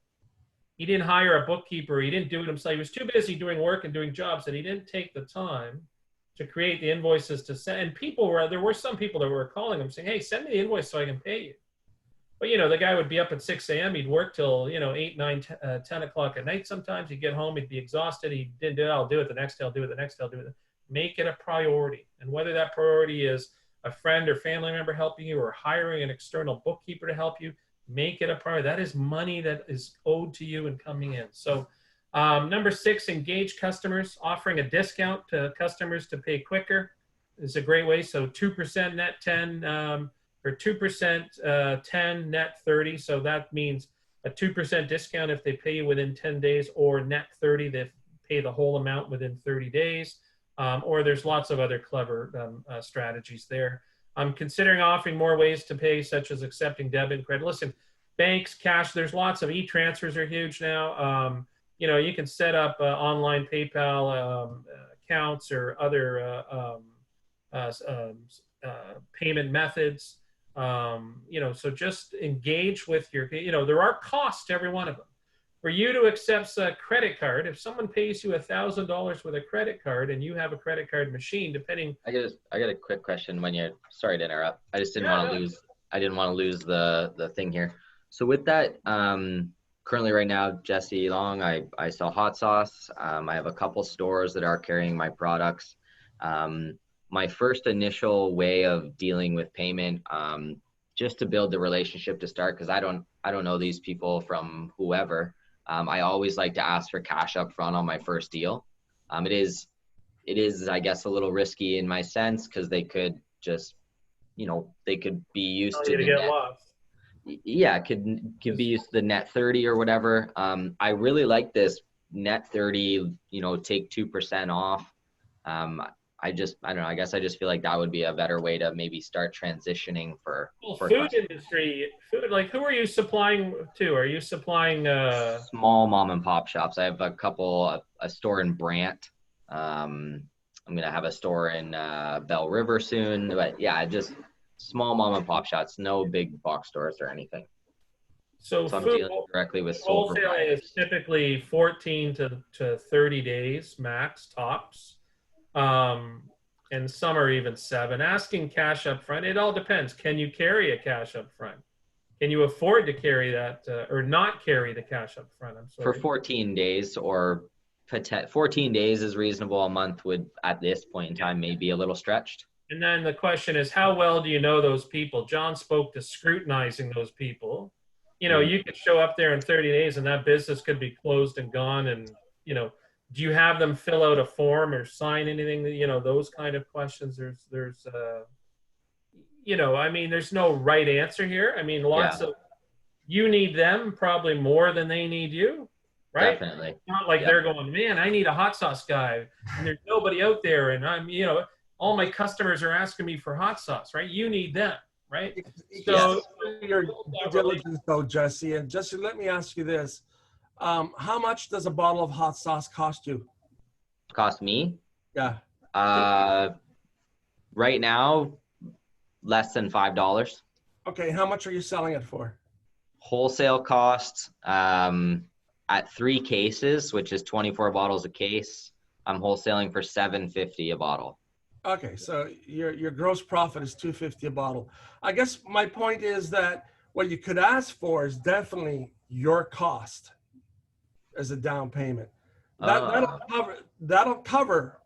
B: He didn't hire a bookkeeper. He didn't do it himself. He was too busy doing work and doing jobs that he didn't take the time to create the invoices to send. And people were, there were some people that were calling him saying, hey, send me the invoice so I can pay you. But, you know, the guy would be up at 6 a.m. He'd work till, you know, 8, 9, 10 o'clock at night sometimes. He'd get home. He'd be exhausted. He didn't do it. I'll do it the next day. I'll do it the next day. I'll do it. Make it a priority. And whether that priority is a friend or family member helping you or hiring an external bookkeeper to help you, make it a priority. That is money that is owed to you and coming in. So number 6, engage customers. Offering a discount to customers to pay quicker is a great way. So 2% net 10 or 2% 10 net 30. So that means a 2% discount if they pay you within 10 days, or net 30 they pay the whole amount within 30 days. Or there's lots of other clever strategies there. I'm considering offering more ways to pay, such as accepting debit and credit. Listen, banks, cash, there's lots of e-transfers are huge now. You know, you can set up online PayPal accounts or other payment methods. You know, so just engage with your, you know, there are costs to every one of them. For you to accept a credit card, if someone pays you $1,000 with a credit card and you have a credit card machine, depending.
D: I got a quick question when you're, sorry to interrupt. I just didn't want to lose, I didn't want to lose the thing here. So with that, currently right now, Jesse Long, I sell hot sauce. I have a couple stores that are carrying my products. My first initial way of dealing with payment, just to build the relationship to start, because I don't know these people from whoever. I always like to ask for cash up front on my first deal. It is, I guess, a little risky in my sense, because they could just, they could be used to
B: You
D: the
B: get
D: net.
B: lost.
D: Yeah, could be used to the net 30 or whatever. I really like this net 30, take 2% off. I don't know. I guess I just feel like that would be a better way to maybe start transitioning for
B: Food
D: customers.
B: industry, like who are you supplying to? Are you supplying
D: Small mom and pop shops. I have a store in Brant. I'm gonna have a store in Bell River soon. But yeah, just small mom and pop shops, no big box stores or anything.
B: so
D: I'm
B: food
D: dealing directly with sole
B: wholesaling
D: proprietors.
B: is typically 14 to 30 days max tops. And some are even 7. Asking cash up front, it all depends. Can you carry a cash up front? Can you afford to carry that or not carry the cash up front? I'm sorry.
D: For 14 days, or 14 days is reasonable. A month would, at this point in time, maybe a little stretched.
B: And then the question is, how well do you know those people? John spoke to scrutinizing those people. You could show up there in 30 days and that business could be closed and gone. And, do you have them fill out a form or sign anything? Those kind of questions. There's no right answer here. I mean, lots of, you need them probably more than they need you, right?
D: Definitely.
B: It's not like they're going, man, I need a hot sauce guy and there's nobody out there. And I'm, all my customers are asking me for hot sauce, right? You need them, right? So
C: your due diligence though, Jesse. And Jesse, let me ask you this. How much does a bottle of hot sauce cost you?
D: Cost me?
C: Yeah.
D: Right now, less than $5.
C: Okay. How much are you selling it for?
D: Wholesale costs, at 3 cases, which is 24 bottles a case, I'm wholesaling for $7.50 a bottle.
C: Okay, so your gross profit is $2.50 a bottle. I guess my point is that what you could ask for is definitely your cost as a down payment. That'll cover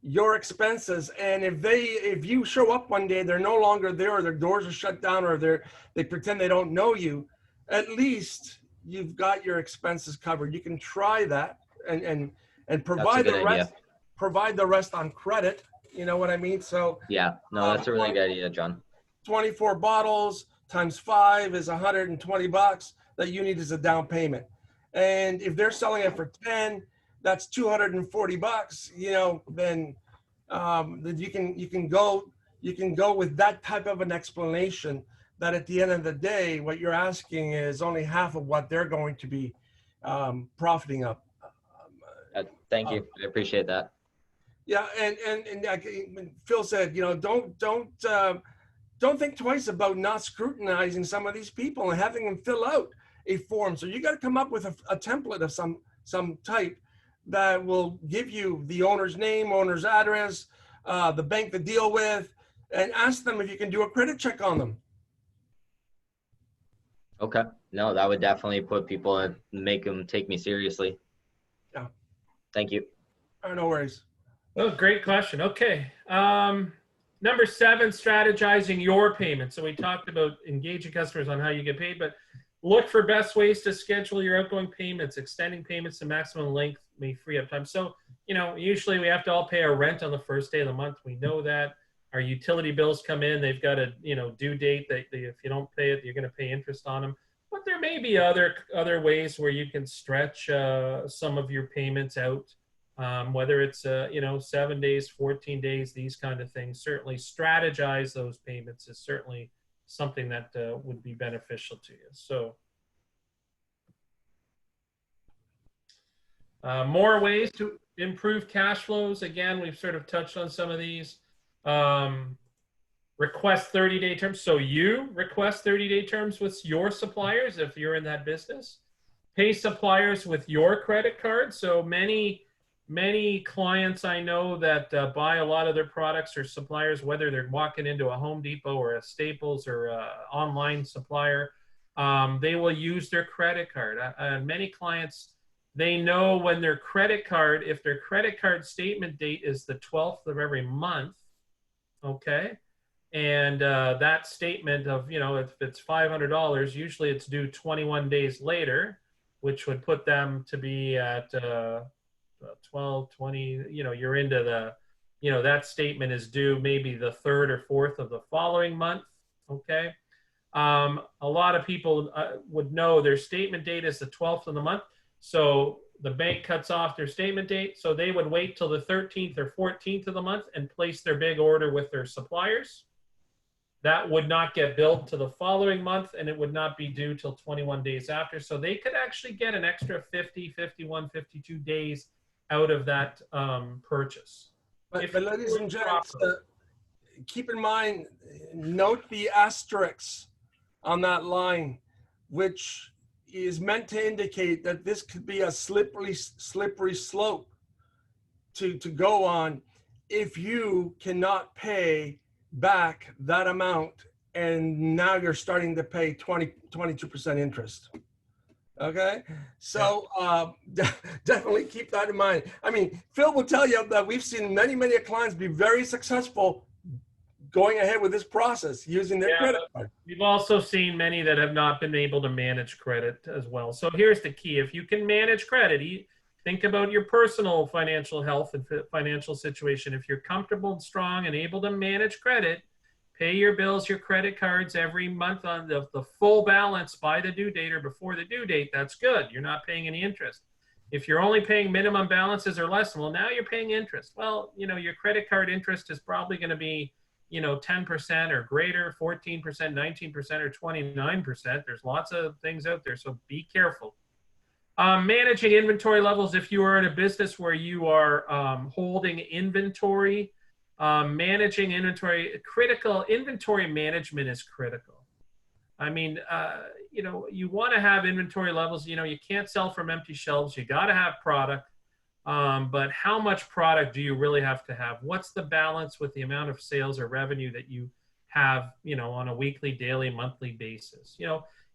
C: your expenses. And if you show up one day, they're no longer there, or their doors are shut down, or they pretend they don't know you, at least you've got your expenses covered. You can try that and provide the rest. Provide the rest on credit. You know what I mean? So
D: yeah, no, that's a really good idea, John. 24
C: bottles times 5 is $120 that you need as a down payment. And if they're selling it for 10, that's $240. Then you can go with that type of an explanation. That at the end of the day, what you're asking is only half of what they're going to be profiting up.
D: Thank you. I appreciate that.
C: Yeah, and like Phil said, don't think twice about not scrutinizing some of these people and having them fill out a form. So you got to come up with a template of some type that will give you the owner's name, owner's address, the bank to deal with, and ask them if you can do a credit check on them.
D: Okay. No, that would definitely put people and make them take me seriously.
C: Yeah.
D: Thank you.
C: No worries.
B: Oh, great question. Okay. Number 7, strategizing your payments. So we talked about engaging customers on how you get paid, but look for best ways to schedule your outgoing payments. Extending payments to maximum length may free up time. So, usually we have to all pay our rent on the first day of the month. We know that. Our utility bills come in. They've got a, due date that if you don't pay it, you're going to pay interest on them. But there may be other ways where you can stretch some of your payments out. Whether it's 7 days, 14 days, these kind of things. Certainly strategize those payments is certainly something that would be beneficial to you. So more ways to improve cash flows. Again, we've sort of touched on some of these. Request 30-day terms. So you request 30-day terms with your suppliers if you're in that business. Pay suppliers with your credit card. So many clients I know that buy a lot of their products or suppliers, whether they're walking into a Home Depot or a Staples or an online supplier, they will use their credit card. Many clients, they know when their credit card, if their credit card statement date is the 12th of every month, okay, And that statement of, if it's $500, usually it's due 21 days later, which would put them to be at 12, 20, you're into the, that statement is due maybe the 3rd or 4th of the following month. Okay. A lot of people would know their statement date is the 12th of the month. So the bank cuts off their statement date. So they would wait till the 13th or 14th of the month and place their big order with their suppliers. That would not get billed to the following month, and it would not be due till 21 days after. So they could actually get an extra 50, 51, 52 days out of that purchase.
C: But ladies and gents, keep in mind, note the asterisks on that line, which is meant to indicate that this could be a slippery slope to go on if you cannot pay back that amount, and now you're starting to pay 22% interest. Okay, so definitely keep that in mind. I mean, Phil will tell you that we've seen many clients be very successful going ahead with this process using their credit card.
B: We've also seen many that have not been able to manage credit as well. So here's the key: if you can manage credit, think about your personal financial health and financial situation. If you're comfortable and strong and able to manage credit, pay your bills, your credit cards every month on the full balance by the due date or before the due date, that's good. You're not paying any interest. If you're only paying minimum balances or less, well, now you're paying interest. Well, your credit card interest is probably going to be, 10% or greater, 14%, 19%, or 29%. There's lots of things out there, so be careful. Managing inventory levels. If you are in a business where you are holding inventory, managing inventory, inventory management is critical. I mean, you want to have inventory levels. You can't sell from empty shelves. You got to have product. But how much product do you really have to have? What's the balance with the amount of sales or revenue that you have, on a weekly, daily, monthly basis?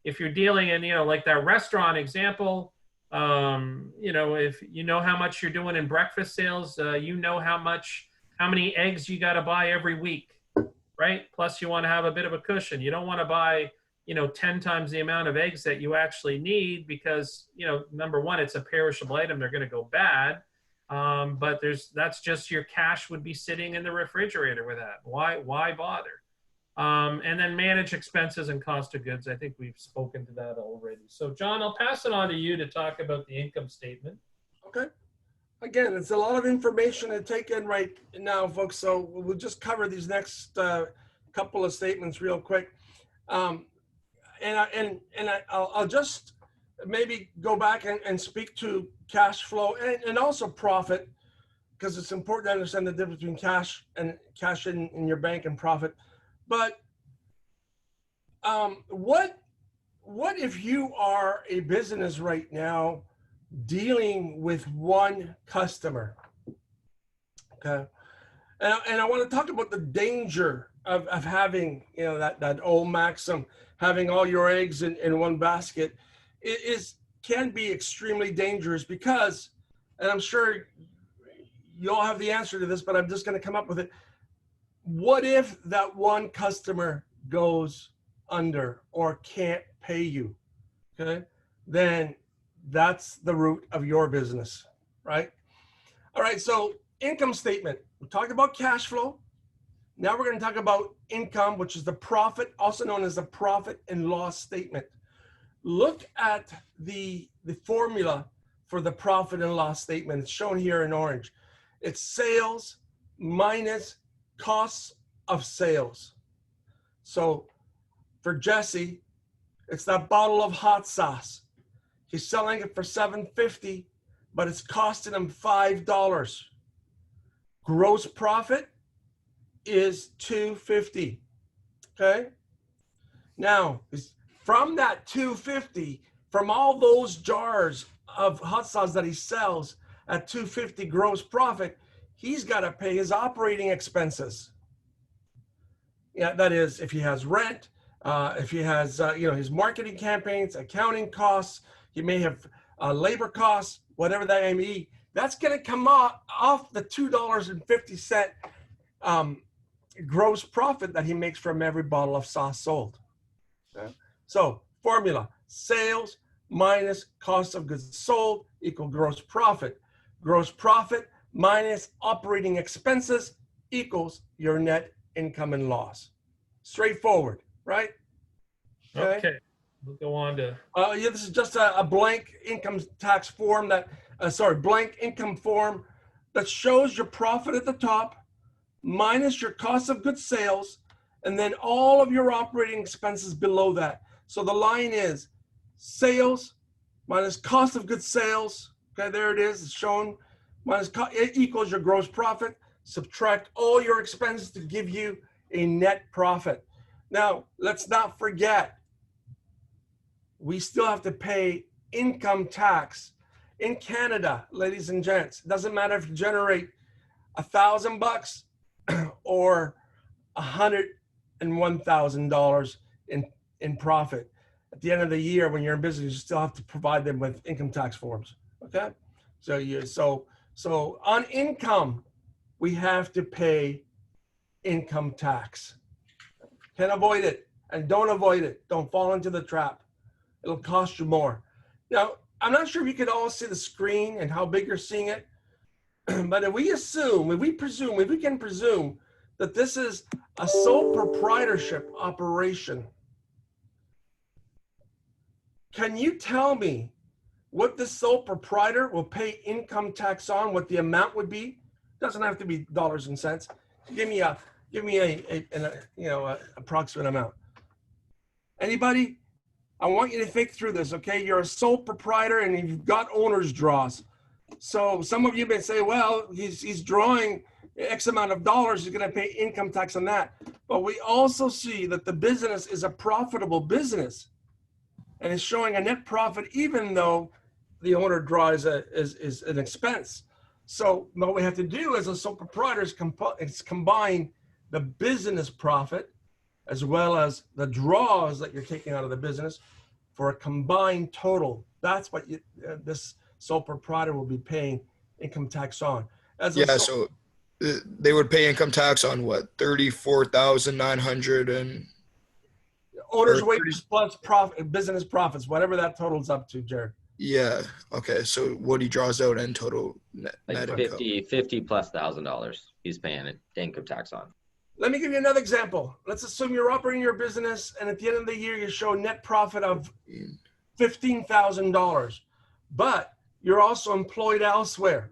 B: If you're dealing in, like that restaurant example, if you know how much you're doing in breakfast sales, how many eggs you got to buy every week, right? Plus you want to have a bit of a cushion. You don't want to buy, 10 times the amount of eggs that you actually need because, number one, it's a perishable item. They're going to go bad. But that's just your cash would be sitting in the refrigerator with that. Why bother? And then manage expenses and cost of goods. I think we've spoken to that already. So John, I'll pass it on to you to talk about the income statement.
C: Okay. Again, it's a lot of information to take in right now, folks. So we'll just cover these next couple of statements real quick. I'll just maybe go back and speak to cash flow and also profit, because it's important to understand the difference between cash in your bank and profit. But what if you are a business right now dealing with one customer? Okay, and I want to talk about the danger of having, that old maxim, having all your eggs in one basket. Can be extremely dangerous because, and I'm sure you all have the answer to this, but I'm just going to come up with it. What if that one customer goes under or can't pay you? Okay, then that's the root of your business, right? All right, so income statement. We talked about cash flow. Now we're going to talk about income, which is the profit, also known as the profit and loss statement. Look at the formula for the profit and loss statement. It's shown here in orange. It's sales minus costs of sales. So for Jesse, it's that bottle of hot sauce. He's selling it for $7.50, but it's costing him $5. Gross profit is $2.50. Okay. Now, from that $2.50, from all those jars of hot sauce that he sells at $2.50 gross profit, he's got to pay his operating expenses. Yeah, that is if he has rent, if he has his marketing campaigns, accounting costs. He may have labor costs, whatever that may be. That's going to come off the $2.50 gross profit that he makes from every bottle of sauce sold. Okay? So formula, sales minus cost of goods sold equal gross profit. Gross profit minus operating expenses equals your net income and loss. Straightforward, right?
B: Okay. We'll go on to.
C: Yeah, this is just a blank income tax form that, blank income form that shows your profit at the top minus your cost of goods sales, and then all of your operating expenses below that. So the line is sales minus cost of goods sales. Okay, there it is. It's shown. Minus it equals your gross profit. Subtract all your expenses to give you a net profit. Now, let's not forget, we still have to pay income tax. In Canada, ladies and gents, it doesn't matter if you generate $1,000 or $101,000 in profit. At the end of the year, when you're in business, you still have to provide them with income tax forms. Okay, so on income, we have to pay income tax. Can't avoid it, and don't avoid it. Don't fall into the trap. It'll cost you more. Now, I'm not sure if you can all see the screen and how big you're seeing it, but if we can presume that this is a sole proprietorship operation, can you tell me what the sole proprietor will pay income tax on, what the amount would be? Doesn't have to be dollars and cents. Give me a approximate amount. Anybody? I want you to think through this, okay? You're a sole proprietor and you've got owner's draws. So some of you may say, well, he's drawing X amount of dollars, he's gonna pay income tax on that. But we also see that the business is a profitable business and is showing a net profit even though the owner draw is an expense. So what we have to do as a sole proprietor is combine the business profit as well as the draws that you're taking out of the business for a combined total. That's what this sole proprietor will be paying income tax on.
E: So they would pay income tax on what, 34,900 and
C: owner's wages plus profit, business profits, whatever that totals up to, Jared.
E: Yeah. Okay. So what he draws out in total net income.
D: 50 plus $1,000 he's paying income tax on.
C: Let me give you another example. Let's assume you're operating your business and at the end of the year you show net profit of $15,000, but you're also employed elsewhere,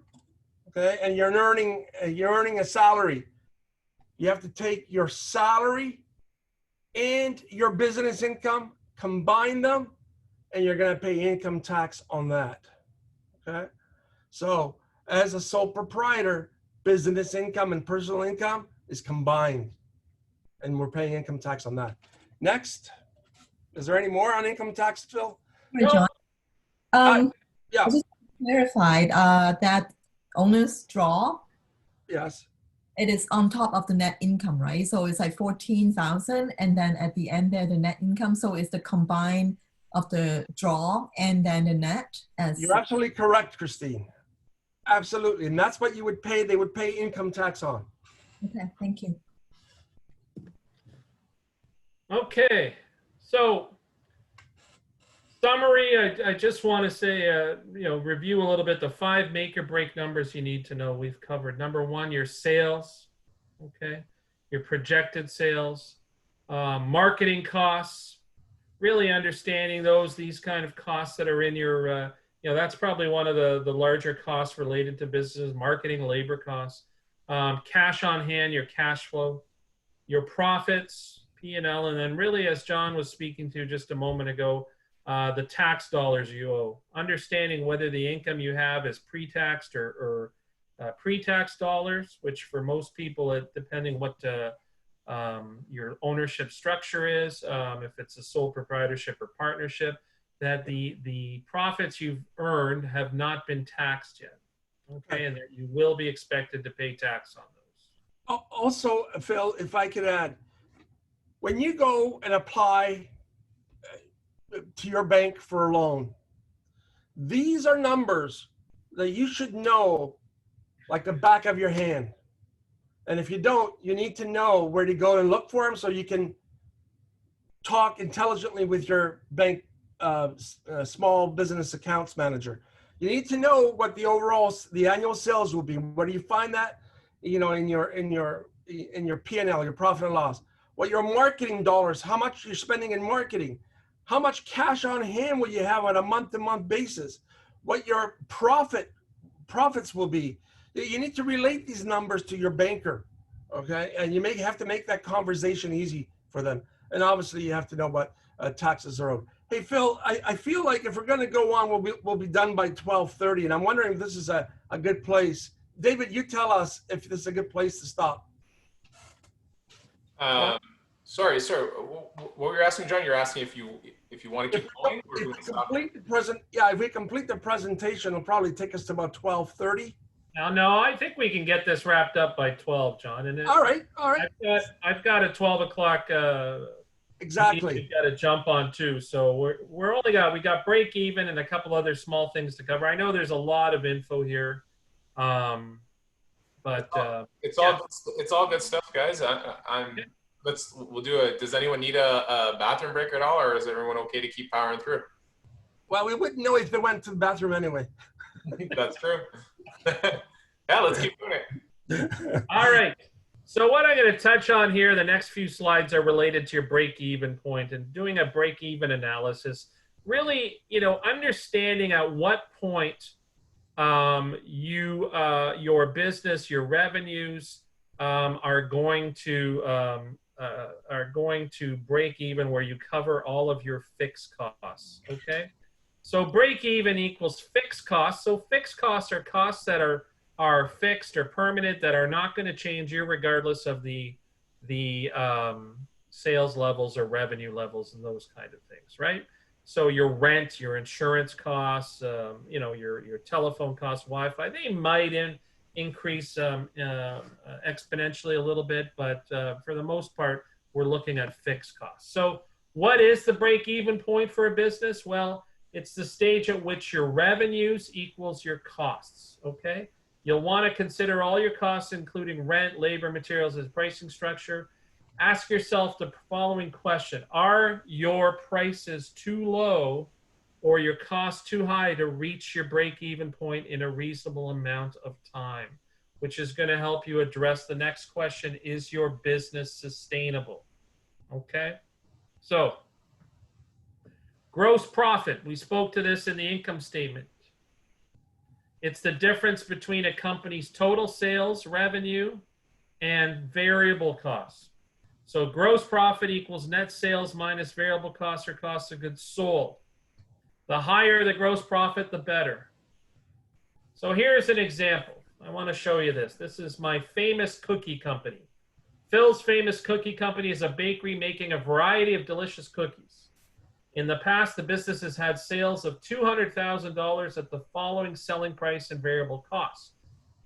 C: okay? And you're earning a salary. You have to take your salary and your business income, combine them, and you're going to pay income tax on that, okay? So as a sole proprietor, business income and personal income is combined, and we're paying income tax on that. Next, is there any more on income tax, Phil?
F: John.
C: Yeah.
F: I just clarified that owner's draw.
C: Yes.
F: It is on top of the net income, right? So it's like 14,000, and then at the end there the net income. So it's the combine of the draw and then the net.
C: You're absolutely correct, Christine. Absolutely, and that's what you would pay. They would pay income tax on.
F: Okay, thank you.
B: Okay, so summary, I just want to say, review a little bit the 5 make or break numbers you need to know we've covered. Number 1, your sales, okay? Your projected sales, marketing costs, really understanding these kind of costs that are in your, that's probably one of the larger costs related to business, marketing, labor costs, cash on hand, your cash flow, your profits, P&L, and then really, as John was speaking to just a moment ago, the tax dollars you owe. Understanding whether the income you have is pre-taxed or pre-tax dollars, which for most people, depending what your ownership structure is, if it's a sole proprietorship or partnership, that the profits you've earned have not been taxed yet. Okay, and that you will be expected to pay tax on those.
C: Also, Phil, if I could add, when you go and apply to your bank for a loan, these are numbers that you should know like the back of your hand. And if you don't, you need to know where to go and look for them so you can talk intelligently with your bank small business accounts manager. You need to know what the annual sales will be. Where do you find that? You know, in your P&L, your profit and loss. What your marketing dollars, how much you're spending in marketing, how much cash on hand will you have on a month-to-month basis, what your profits will be. You need to relate these numbers to your banker, okay? And you may have to make that conversation easy for them. And obviously you have to know what taxes are owed. Hey, Phil, I feel like if we're gonna go on, we'll be done by 12:30, and I'm wondering if this is a good place. David, you tell us if this is a good place to stop.
A: Sorry. What were you asking, John? You're asking if you want to keep going, or do we stop?
C: If we complete the presentation, it'll probably take us to about 12:30.
B: No, I think we can get this wrapped up by 12, John. And
C: All right.
B: I've got a 12 o'clock.
C: Exactly.
B: We've got to jump on too. So we got break even and a couple other small things to cover. I know there's a lot of info here, but
A: it's all good stuff, guys. We'll do it. Does anyone need a bathroom break at all, or is everyone okay to keep powering through?
C: Well, we wouldn't know if they went to the bathroom anyway.
A: That's true. Yeah, let's keep doing it.
B: All right. So what I'm going to touch on here, the next few slides are related to your break-even point and doing a break-even analysis. Really, understanding at what point your business, your revenues are going to break even, where you cover all of your fixed costs. Okay. So break even equals fixed costs. So fixed costs are costs that are fixed or permanent, that are not going to change regardless of the sales levels or revenue levels and those kind of things, right? So your rent, your insurance costs, your telephone costs, Wi-Fi, they might increase exponentially a little bit, but for the most part, we're looking at fixed costs. So what is the break-even point for a business? Well, it's the stage at which your revenues equals your costs, okay? You'll want to consider all your costs, including rent, labor, materials, as pricing structure. Ask yourself the following question: are your prices too low or your costs too high to reach your break-even point in a reasonable amount of time? Which is going to help you address the next question: is your business sustainable? Okay, so gross profit, we spoke to this in the income statement. It's the difference between a company's total sales revenue and variable costs. So gross profit equals net sales minus variable costs or cost of goods sold. The higher the gross profit, the better. So here's an example. I want to show you this. This is my famous cookie company. Phil's Famous Cookie Company is a bakery making a variety of delicious cookies. In the past, the business has had sales of $200,000 at the following selling price and variable costs.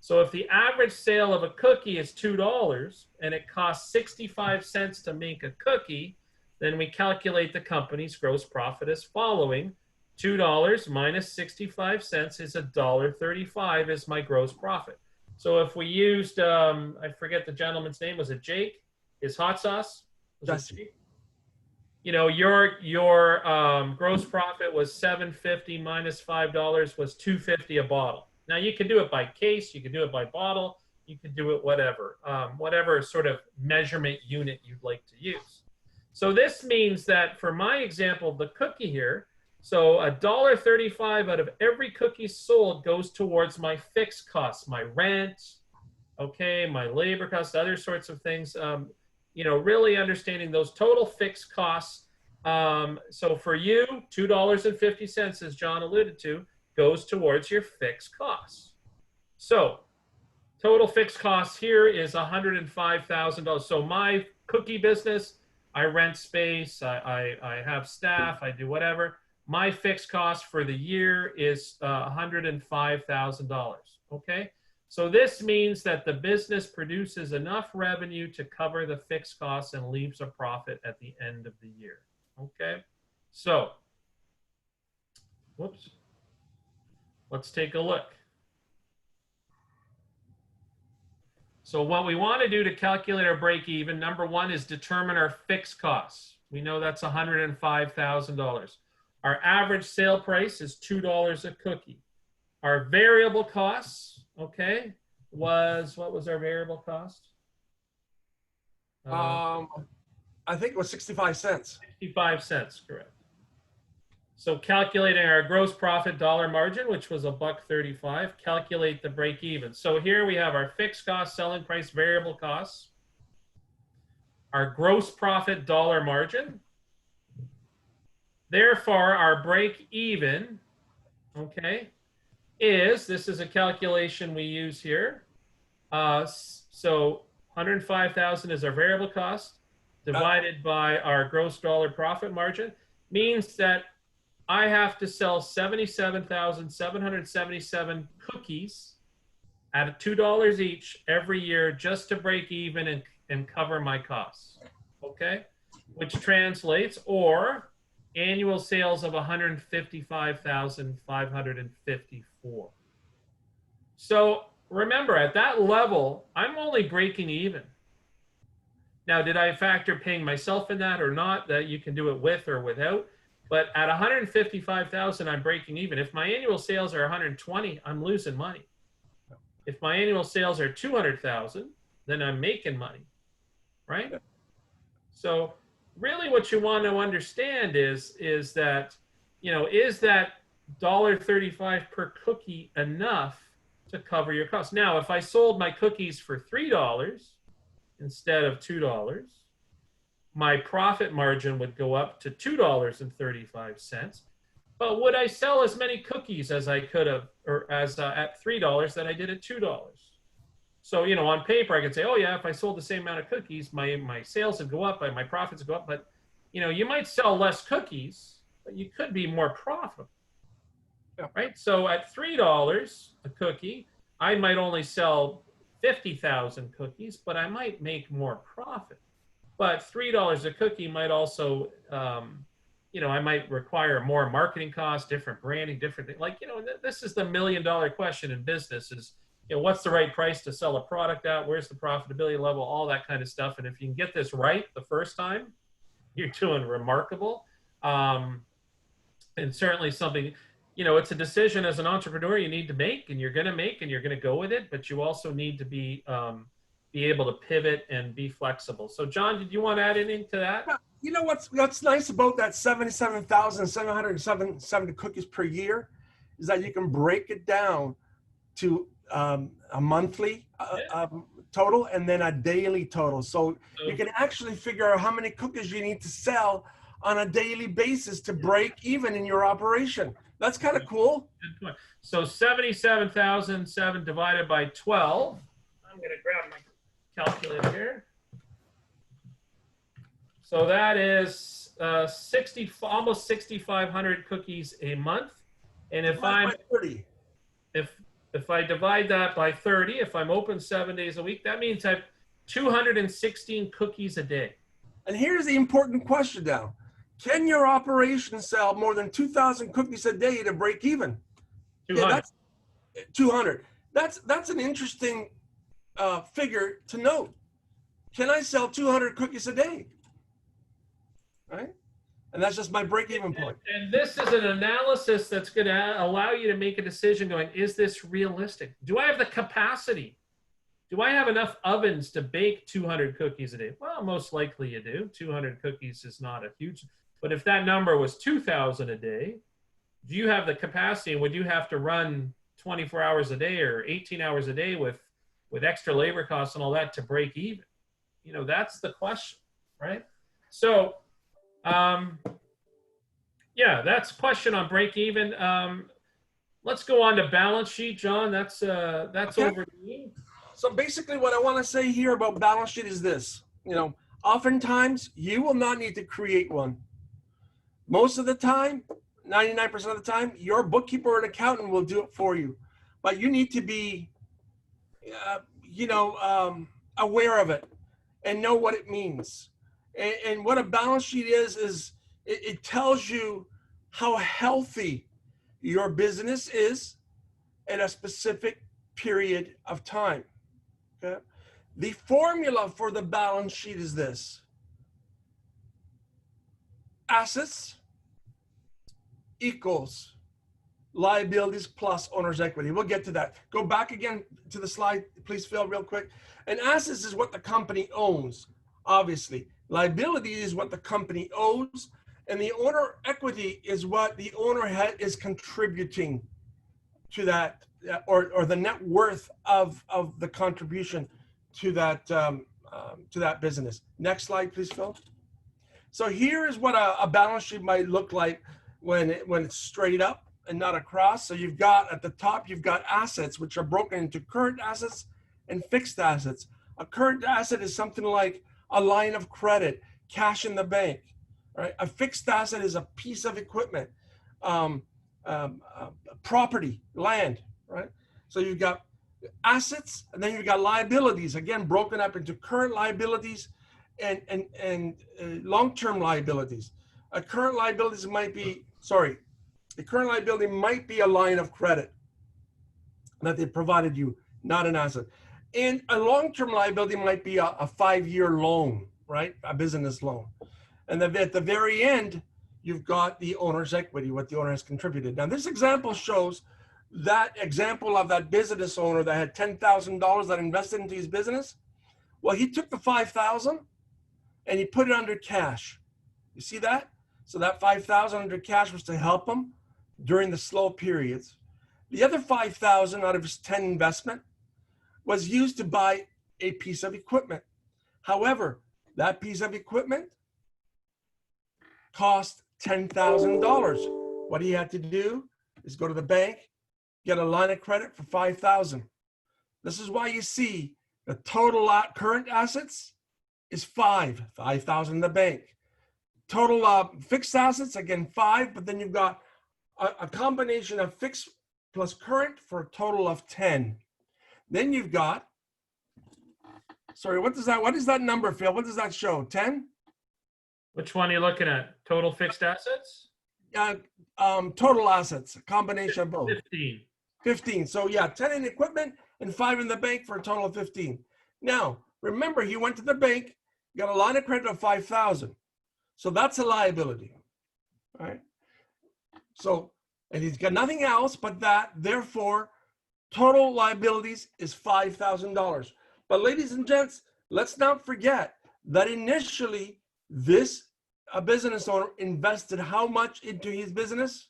B: So if the average sale of a cookie is $2 and it costs 65 cents to make a cookie, then we calculate the company's gross profit as following. $2 minus 65 cents is $1.35 is my gross profit. So if we used, I forget the gentleman's name, was it Jake? His hot sauce? Was it Jake? Your gross profit was $7.50 minus $5 was $2.50 a bottle. Now you can do it by case, you can do it by bottle, you can do it whatever sort of measurement unit you'd like to use. So this means that for my example of the cookie here, so $1.35 out of every cookie sold goes towards my fixed costs, my rent, okay, my labor costs, other sorts of things. Really understanding those total fixed costs. So for you, $2.50, as John alluded to, goes towards your fixed costs. So total fixed costs here is $105,000. So my cookie business, I rent space, I have staff, I do whatever. My fixed cost for the year is $105,000, okay? So this means that the business produces enough revenue to cover the fixed costs and leaves a profit at the end of the year, okay? So, whoops. Let's take a look. So what we want to do to calculate our break even, number one, is determine our fixed costs. We know that's $105,000. Our average sale price is $2 a cookie. Our variable costs, okay, what was our variable cost?
C: I think it was 65 cents.
B: 65 cents, correct. So calculating our gross profit dollar margin, which was $1.35, calculate the break even. So here we have our fixed cost, selling price, variable costs, our gross profit dollar margin. Therefore, our break even, okay, this is a calculation we use here. So 105,000 is our variable cost divided by our gross dollar profit margin, means that I have to sell 77,777 cookies at $2 each every year just to break even and cover my costs, okay? Which translates, or annual sales of 155,554. So remember, at that level, I'm only breaking even. Now, did I factor paying myself in that or not? That you can do it with or without. But at 155,000, I'm breaking even. If my annual sales are 120, I'm losing money. If my annual sales are 200,000, then I'm making money, right? Yeah. So really what you want to understand is that, is that $1.35 per cookie enough to cover your costs? Now, if I sold my cookies for $3 instead of $2, my profit margin would go up to $2.35. But would I sell as many cookies as I could have, or as at $3 that I did at $2? So, on paper, I could say, oh yeah, if I sold the same amount of cookies, my sales would go up, my profits would go up. But, you might sell less cookies, but you could be more profitable, yeah. Right? So at $3 a cookie, I might only sell 50,000 cookies, but I might make more profit. But $3 a cookie might also, I might require more marketing costs, different branding, different things. Like, this is the $1 million question in business is, what's the right price to sell a product at? Where's the profitability level? All that kind of stuff. And if you can get this right the first time, you're doing remarkable. And certainly something, it's a decision as an entrepreneur you need to make, and you're going to make, and you're going to go with it. But you also need to be able to pivot and be flexible. So John, did you want to add anything to that?
C: Yeah, what's nice about that 77,770 cookies per year is that you can break it down to a monthly total and then a daily total. So you can actually figure out how many cookies you need to sell on a daily basis to break even in your operation. That's kind of cool.
B: Good point. So 77,007 divided by 12. I'm going to grab my calculator here. So that is almost 6,500 cookies a month. And if if I divide that by 30, if I'm open 7 days a week, that means I have 216 cookies a day.
C: And here's the important question now. Can your operation sell more than 2,000 cookies a day to break even?
B: 200.
C: Yeah, that's 200. That's an interesting figure to note. Can I sell 200 cookies a day? Right? And that's just my break-even point.
B: And this is an analysis that's going to allow you to make a decision going, is this realistic? Do I have the capacity? Do I have enough ovens to bake 200 cookies a day? Well, most likely you do. 200 cookies is not a huge, but if that number was 2,000 a day, do you have the capacity? Would you have to run 24 hours a day or 18 hours a day with extra labor costs and all that to break even? That's the question, right? So, yeah, that's a question on break even. Let's go on to balance sheet, John. That's okay. Over to you.
C: So basically what I want to say here about balance sheet is this, oftentimes you will not need to create one. Most of the time, 99% of the time, your bookkeeper or an accountant will do it for you, but you need to be, aware of it and know what it means. And what a balance sheet is it tells you how healthy your business is at a specific period of time. Okay? The formula for the balance sheet is this: assets equals liabilities plus owner's equity. We'll get to that. Go back again to the slide, please, Phil, real quick. And assets is what the company owns, obviously. Liability is what the company owes, and the owner equity is what the owner is contributing to that, or the net worth of the contribution to that business. Next slide, please, Phil. So here is what a balance sheet might look like when it's straight up and not across. So you've got at the top, you've got assets, which are broken into current assets and fixed assets. A current asset is something like a line of credit, cash in the bank, right? A fixed asset is a piece of equipment, property, land, right? So you've got assets, and then you've got liabilities, again, broken up into current liabilities and long-term liabilities. A current liabilities might be, the current liability might be a line of credit that they provided you, not an asset. And a long-term liability might be a 5-year loan, right? A business loan. And then at the very end, you've got the owner's equity, what the owner has contributed. Now, this example shows that example of that business owner that had $10,000 that invested into his business. Well, he took the $5,000 and he put it under cash. You see that? So that $5,000 under cash was to help him during the slow periods. The other $5,000 out of his 10 investment was used to buy a piece of equipment. However, that piece of equipment cost $10,000. What he had to do is go to the bank, get a line of credit for $5,000. This is why you see the total current assets is $5,000 in the bank. Total fixed assets, again, 5, but then you've got a combination of fixed plus current for a total of 10. Then you've got, what is that number, Phil? What does that show? 10?
B: Which one are you looking at? Total fixed assets?
C: Total assets, a combination of both.
B: 15.
C: 15. So yeah, 10 in equipment and 5 in the bank for a total of 15. Now, remember, he went to the bank, got a line of credit of $5,000. So that's a liability, right? So, and he's got nothing else but that. Therefore, total liabilities is $5,000. But ladies and gents, let's not forget that initially a business owner invested how much into his business?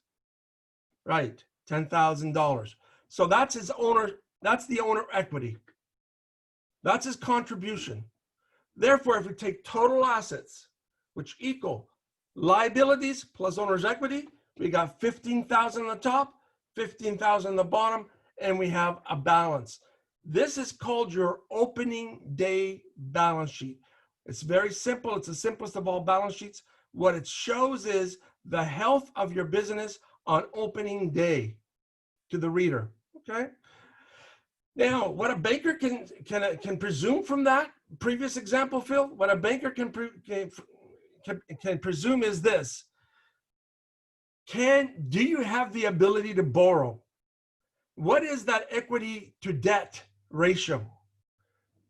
C: Right, $10,000. So that's his owner, that's the owner equity. That's his contribution. Therefore, if we take total assets, which equal liabilities plus owner's equity, we got 15,000 on the top, 15,000 on the bottom, and we have a balance. This is called your opening day balance sheet. It's very simple. It's the simplest of all balance sheets. What it shows is the health of your business on opening day to the reader, okay? Now, what a banker can presume from that previous example, Phil, what a banker can presume is this. Do you have the ability to borrow? What is that equity to debt ratio?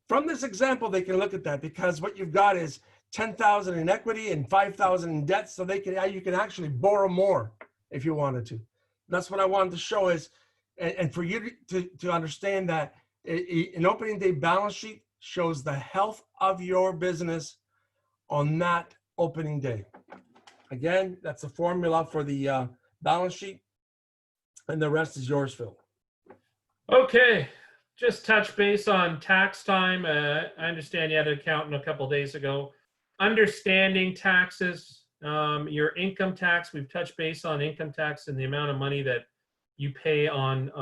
C: From this example, they can look at that because what you've got is 10,000 in equity and 5,000 in debt. So you can actually borrow more if you wanted to. That's what I wanted to show is, and for you to understand that an opening day balance sheet shows the health of your business on that opening day. Again, that's the formula for the balance sheet, and the rest is yours, Phil.
B: Okay, just touch base on tax time. I understand you had an accountant a couple days ago. Understanding taxes, your income tax. We've touched base on income tax and the amount of money that you pay on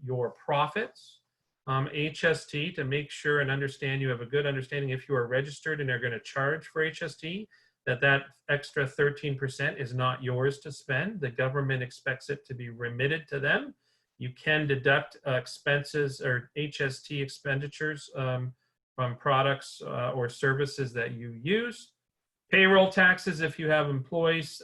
B: your profits. HST, to make sure and understand you have a good understanding if you are registered and are going to charge for HST, that extra 13% is not yours to spend. The government expects it to be remitted to them. You can deduct expenses or HST expenditures from products or services that you use. Payroll taxes, if you have employees,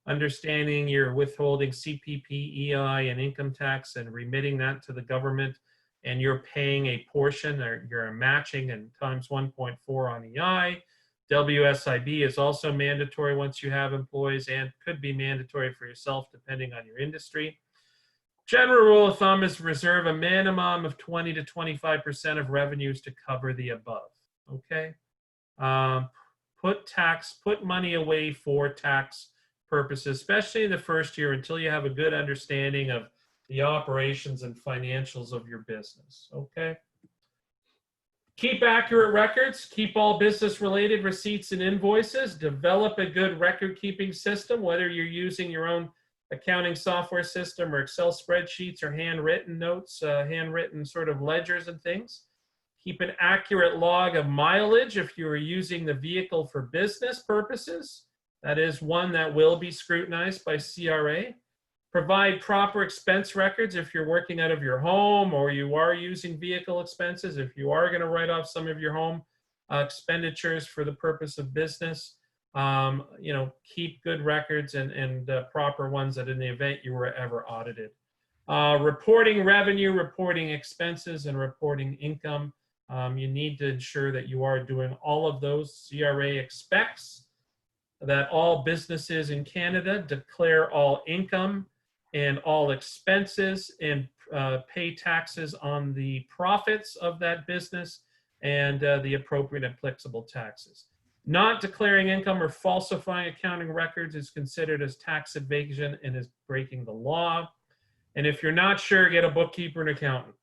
B: understanding you're withholding CPP, EI, and income tax and remitting that to the government and you're paying a portion, or you're matching and times 1.4 on EI. WSIB is also mandatory once you have employees, and could be mandatory for yourself depending on your industry. General rule of thumb is reserve a minimum of 20 to 25% of revenues to cover the above. Okay. Put money away for tax purposes, especially in the first year, until you have a good understanding of the operations and financials of your business. Okay. Keep accurate records. Keep all business-related receipts and invoices. Develop a good record-keeping system, whether you're using your own accounting software system or Excel spreadsheets or handwritten notes, handwritten sort of ledgers and things. Keep an accurate log of mileage if you are using the vehicle for business purposes. That is one that will be scrutinized by CRA. Provide proper expense records if you're working out of your home or you are using vehicle expenses. If you are going to write off some of your home expenditures for the purpose of business, keep good records and proper ones that in the event you were ever audited. Reporting revenue, reporting expenses, and reporting income. You need to ensure that you are doing all of those. CRA expects that all businesses in Canada declare all income and all expenses and pay taxes on the profits of that business and the appropriate applicable taxes. Not declaring income or falsifying accounting records is considered as tax evasion and is breaking the law. And if you're not sure, get a bookkeeper and accountant.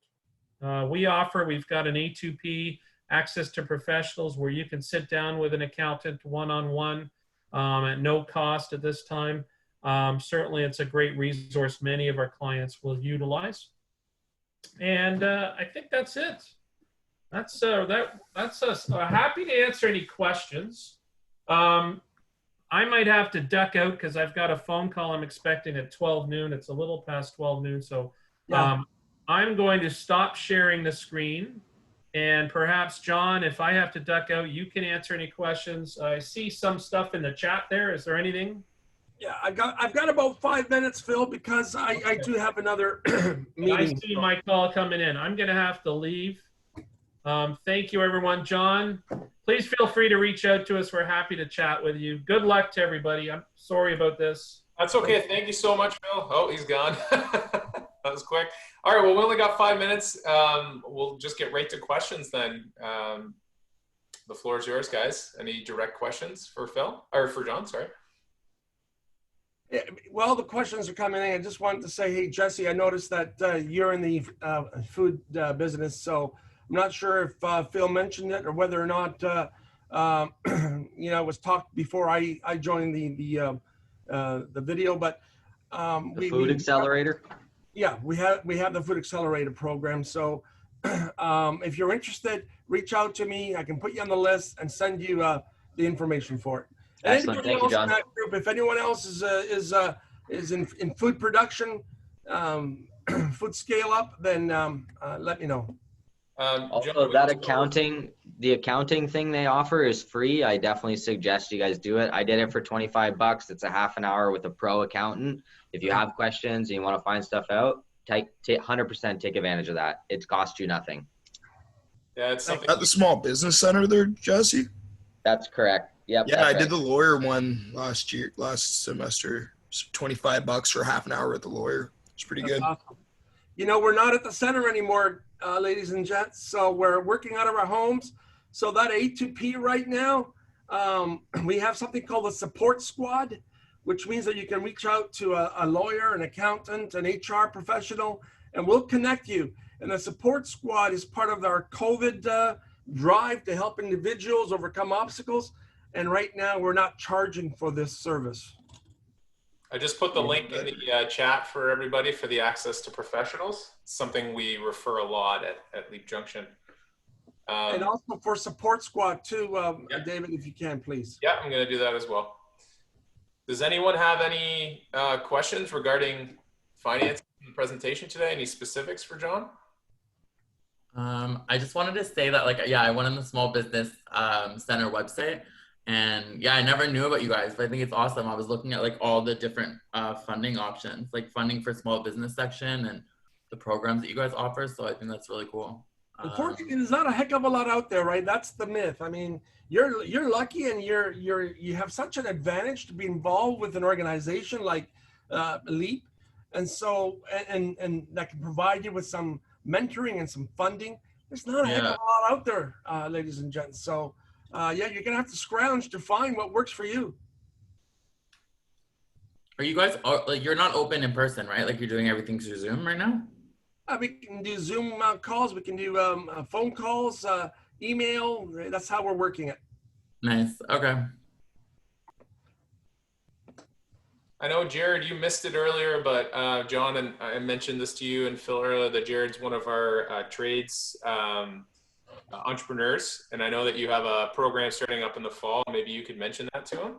B: We've got an A2P, access to professionals, where you can sit down with an accountant one-on-one at no cost at this time. Certainly it's a great resource many of our clients will utilize. And I think that's it. That's us. Happy to answer any questions. I might have to duck out because I've got a phone call I'm expecting at 12 noon. It's a little past 12 noon. So I'm going to stop sharing the screen. And perhaps, John, if I have to duck out, you can answer any questions. I see some stuff in the chat there. Is there anything?
C: Yeah, I've got about 5 minutes, Phil, because I do have another meeting.
B: I see my call coming in. I'm going to have to leave. Thank you, everyone. John, please feel free to reach out to us. We're happy to chat with you. Good luck to everybody. I'm sorry about this.
A: That's okay. Thank you so much, Phil. Oh, he's gone. That was quick. All right, well, we only got 5 minutes. We'll just get right to questions then. The floor is yours, guys. Any direct questions for Phil, or for John, sorry?
C: Yeah, well, the questions are coming in. I just wanted to say, hey, Jesse, I noticed that you're in the food business, so I'm not sure if Phil mentioned it or whether or not, it was talked before I joined the video, but
D: the Food Accelerator.
C: Yeah, we have the Food Accelerator program. So if you're interested, reach out to me. I can put you on the list and send you the information for it. And
D: excellent. Thank you, John.
C: in that group, if anyone else is in food production, food scale up, then let me know.
D: Also, the accounting thing they offer is free. I definitely suggest you guys do it. I did it for 25 bucks. It's a half an hour with a pro accountant. If you have questions and you want to find stuff out, 100% take advantage of that. It costs you nothing.
A: Yeah, it's something.
E: At the small business center there, Jesse?
D: That's correct. Yep.
E: Yeah, I did the lawyer one last semester. So 25 bucks for half an hour with the lawyer. It's pretty good.
C: Awesome. We're not at the center anymore, ladies and gents. So we're working out of our homes. So that A2P right now, we have something called a support squad, which means that you can reach out to a lawyer, an accountant, an HR professional, and we'll connect you. And the support squad is part of our COVID drive to help individuals overcome obstacles. And right now, we're not charging for this service.
A: I just put the link in the chat for everybody for the access to professionals. It's something we refer a lot at Leap Junction.
C: And also for support squad too, David, if you can, please.
A: Yeah, I'm going to do that as well. Does anyone have any questions regarding finance and presentation today? Any specifics for John?
G: I just wanted to say that, I went on the Small Business Center website, and I never knew about you guys, but I think it's awesome. I was looking at all the different funding options, like funding for small business section, and the programs that you guys offer. So I think that's really cool.
C: Unfortunately, there's not a heck of a lot out there, right? That's the myth. I mean, you're lucky, and you have such an advantage to be involved with an organization like Leap, and so and that can provide you with some mentoring and some funding. There's not a heck of a lot out there, ladies and gents. So yeah, you're gonna have to scrounge to find what works for you.
G: Are you guys like, you're not open in person, right? Like you're doing everything through Zoom right now?
C: We can do Zoom calls. We can do phone calls, email. That's how we're working it.
G: Nice. Okay.
A: I know, Jared, you missed it earlier, but John and I mentioned this to you and Phil earlier, that Jared's one of our trades entrepreneurs. And I know that you have a program starting up in the fall. Maybe you could mention that to him.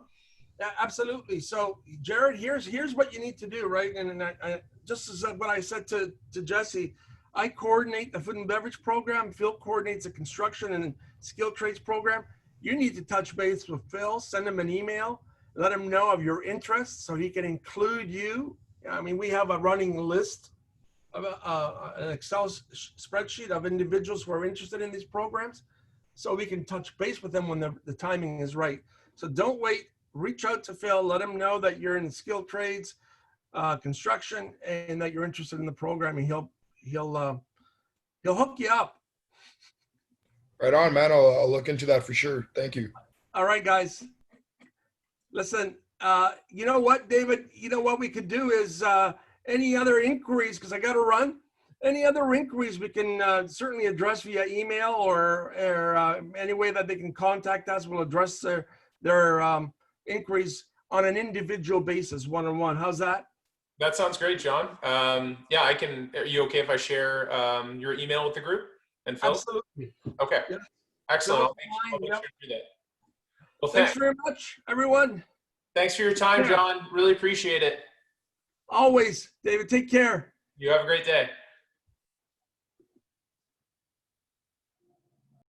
C: Yeah, absolutely. So, Jared, here's what you need to do, right? And I just as what I said to Jesse, I coordinate the food and beverage program. Phil coordinates the construction and skill trades program. You need to touch base with Phil, send him an email, let him know of your interests so he can include you. I mean, we have a running list of an Excel spreadsheet of individuals who are interested in these programs, so we can touch base with them when the timing is right. So don't wait. Reach out to Phil, let him know that you're in skilled trades, construction, and that you're interested in the program, and he'll hook you up.
E: Right on, man. I'll look into that for sure. Thank you.
C: All right, guys. Listen, you know what, David? You know what we could do is any other inquiries, because I got to run. Any other inquiries we can certainly address via email or any way that they can contact us. We'll address their inquiries on an individual basis, one-on-one. How's that?
A: That sounds great, John. Yeah, I can. Are you okay if I share your email with the group and Phil?
C: Absolutely.
A: Okay.
C: Yeah.
A: Excellent. I'll make sure to do that. Well,
C: thanks very much, everyone.
A: Thanks for your time, John. Really appreciate it.
C: Always, David. Take care.
A: You have a great day.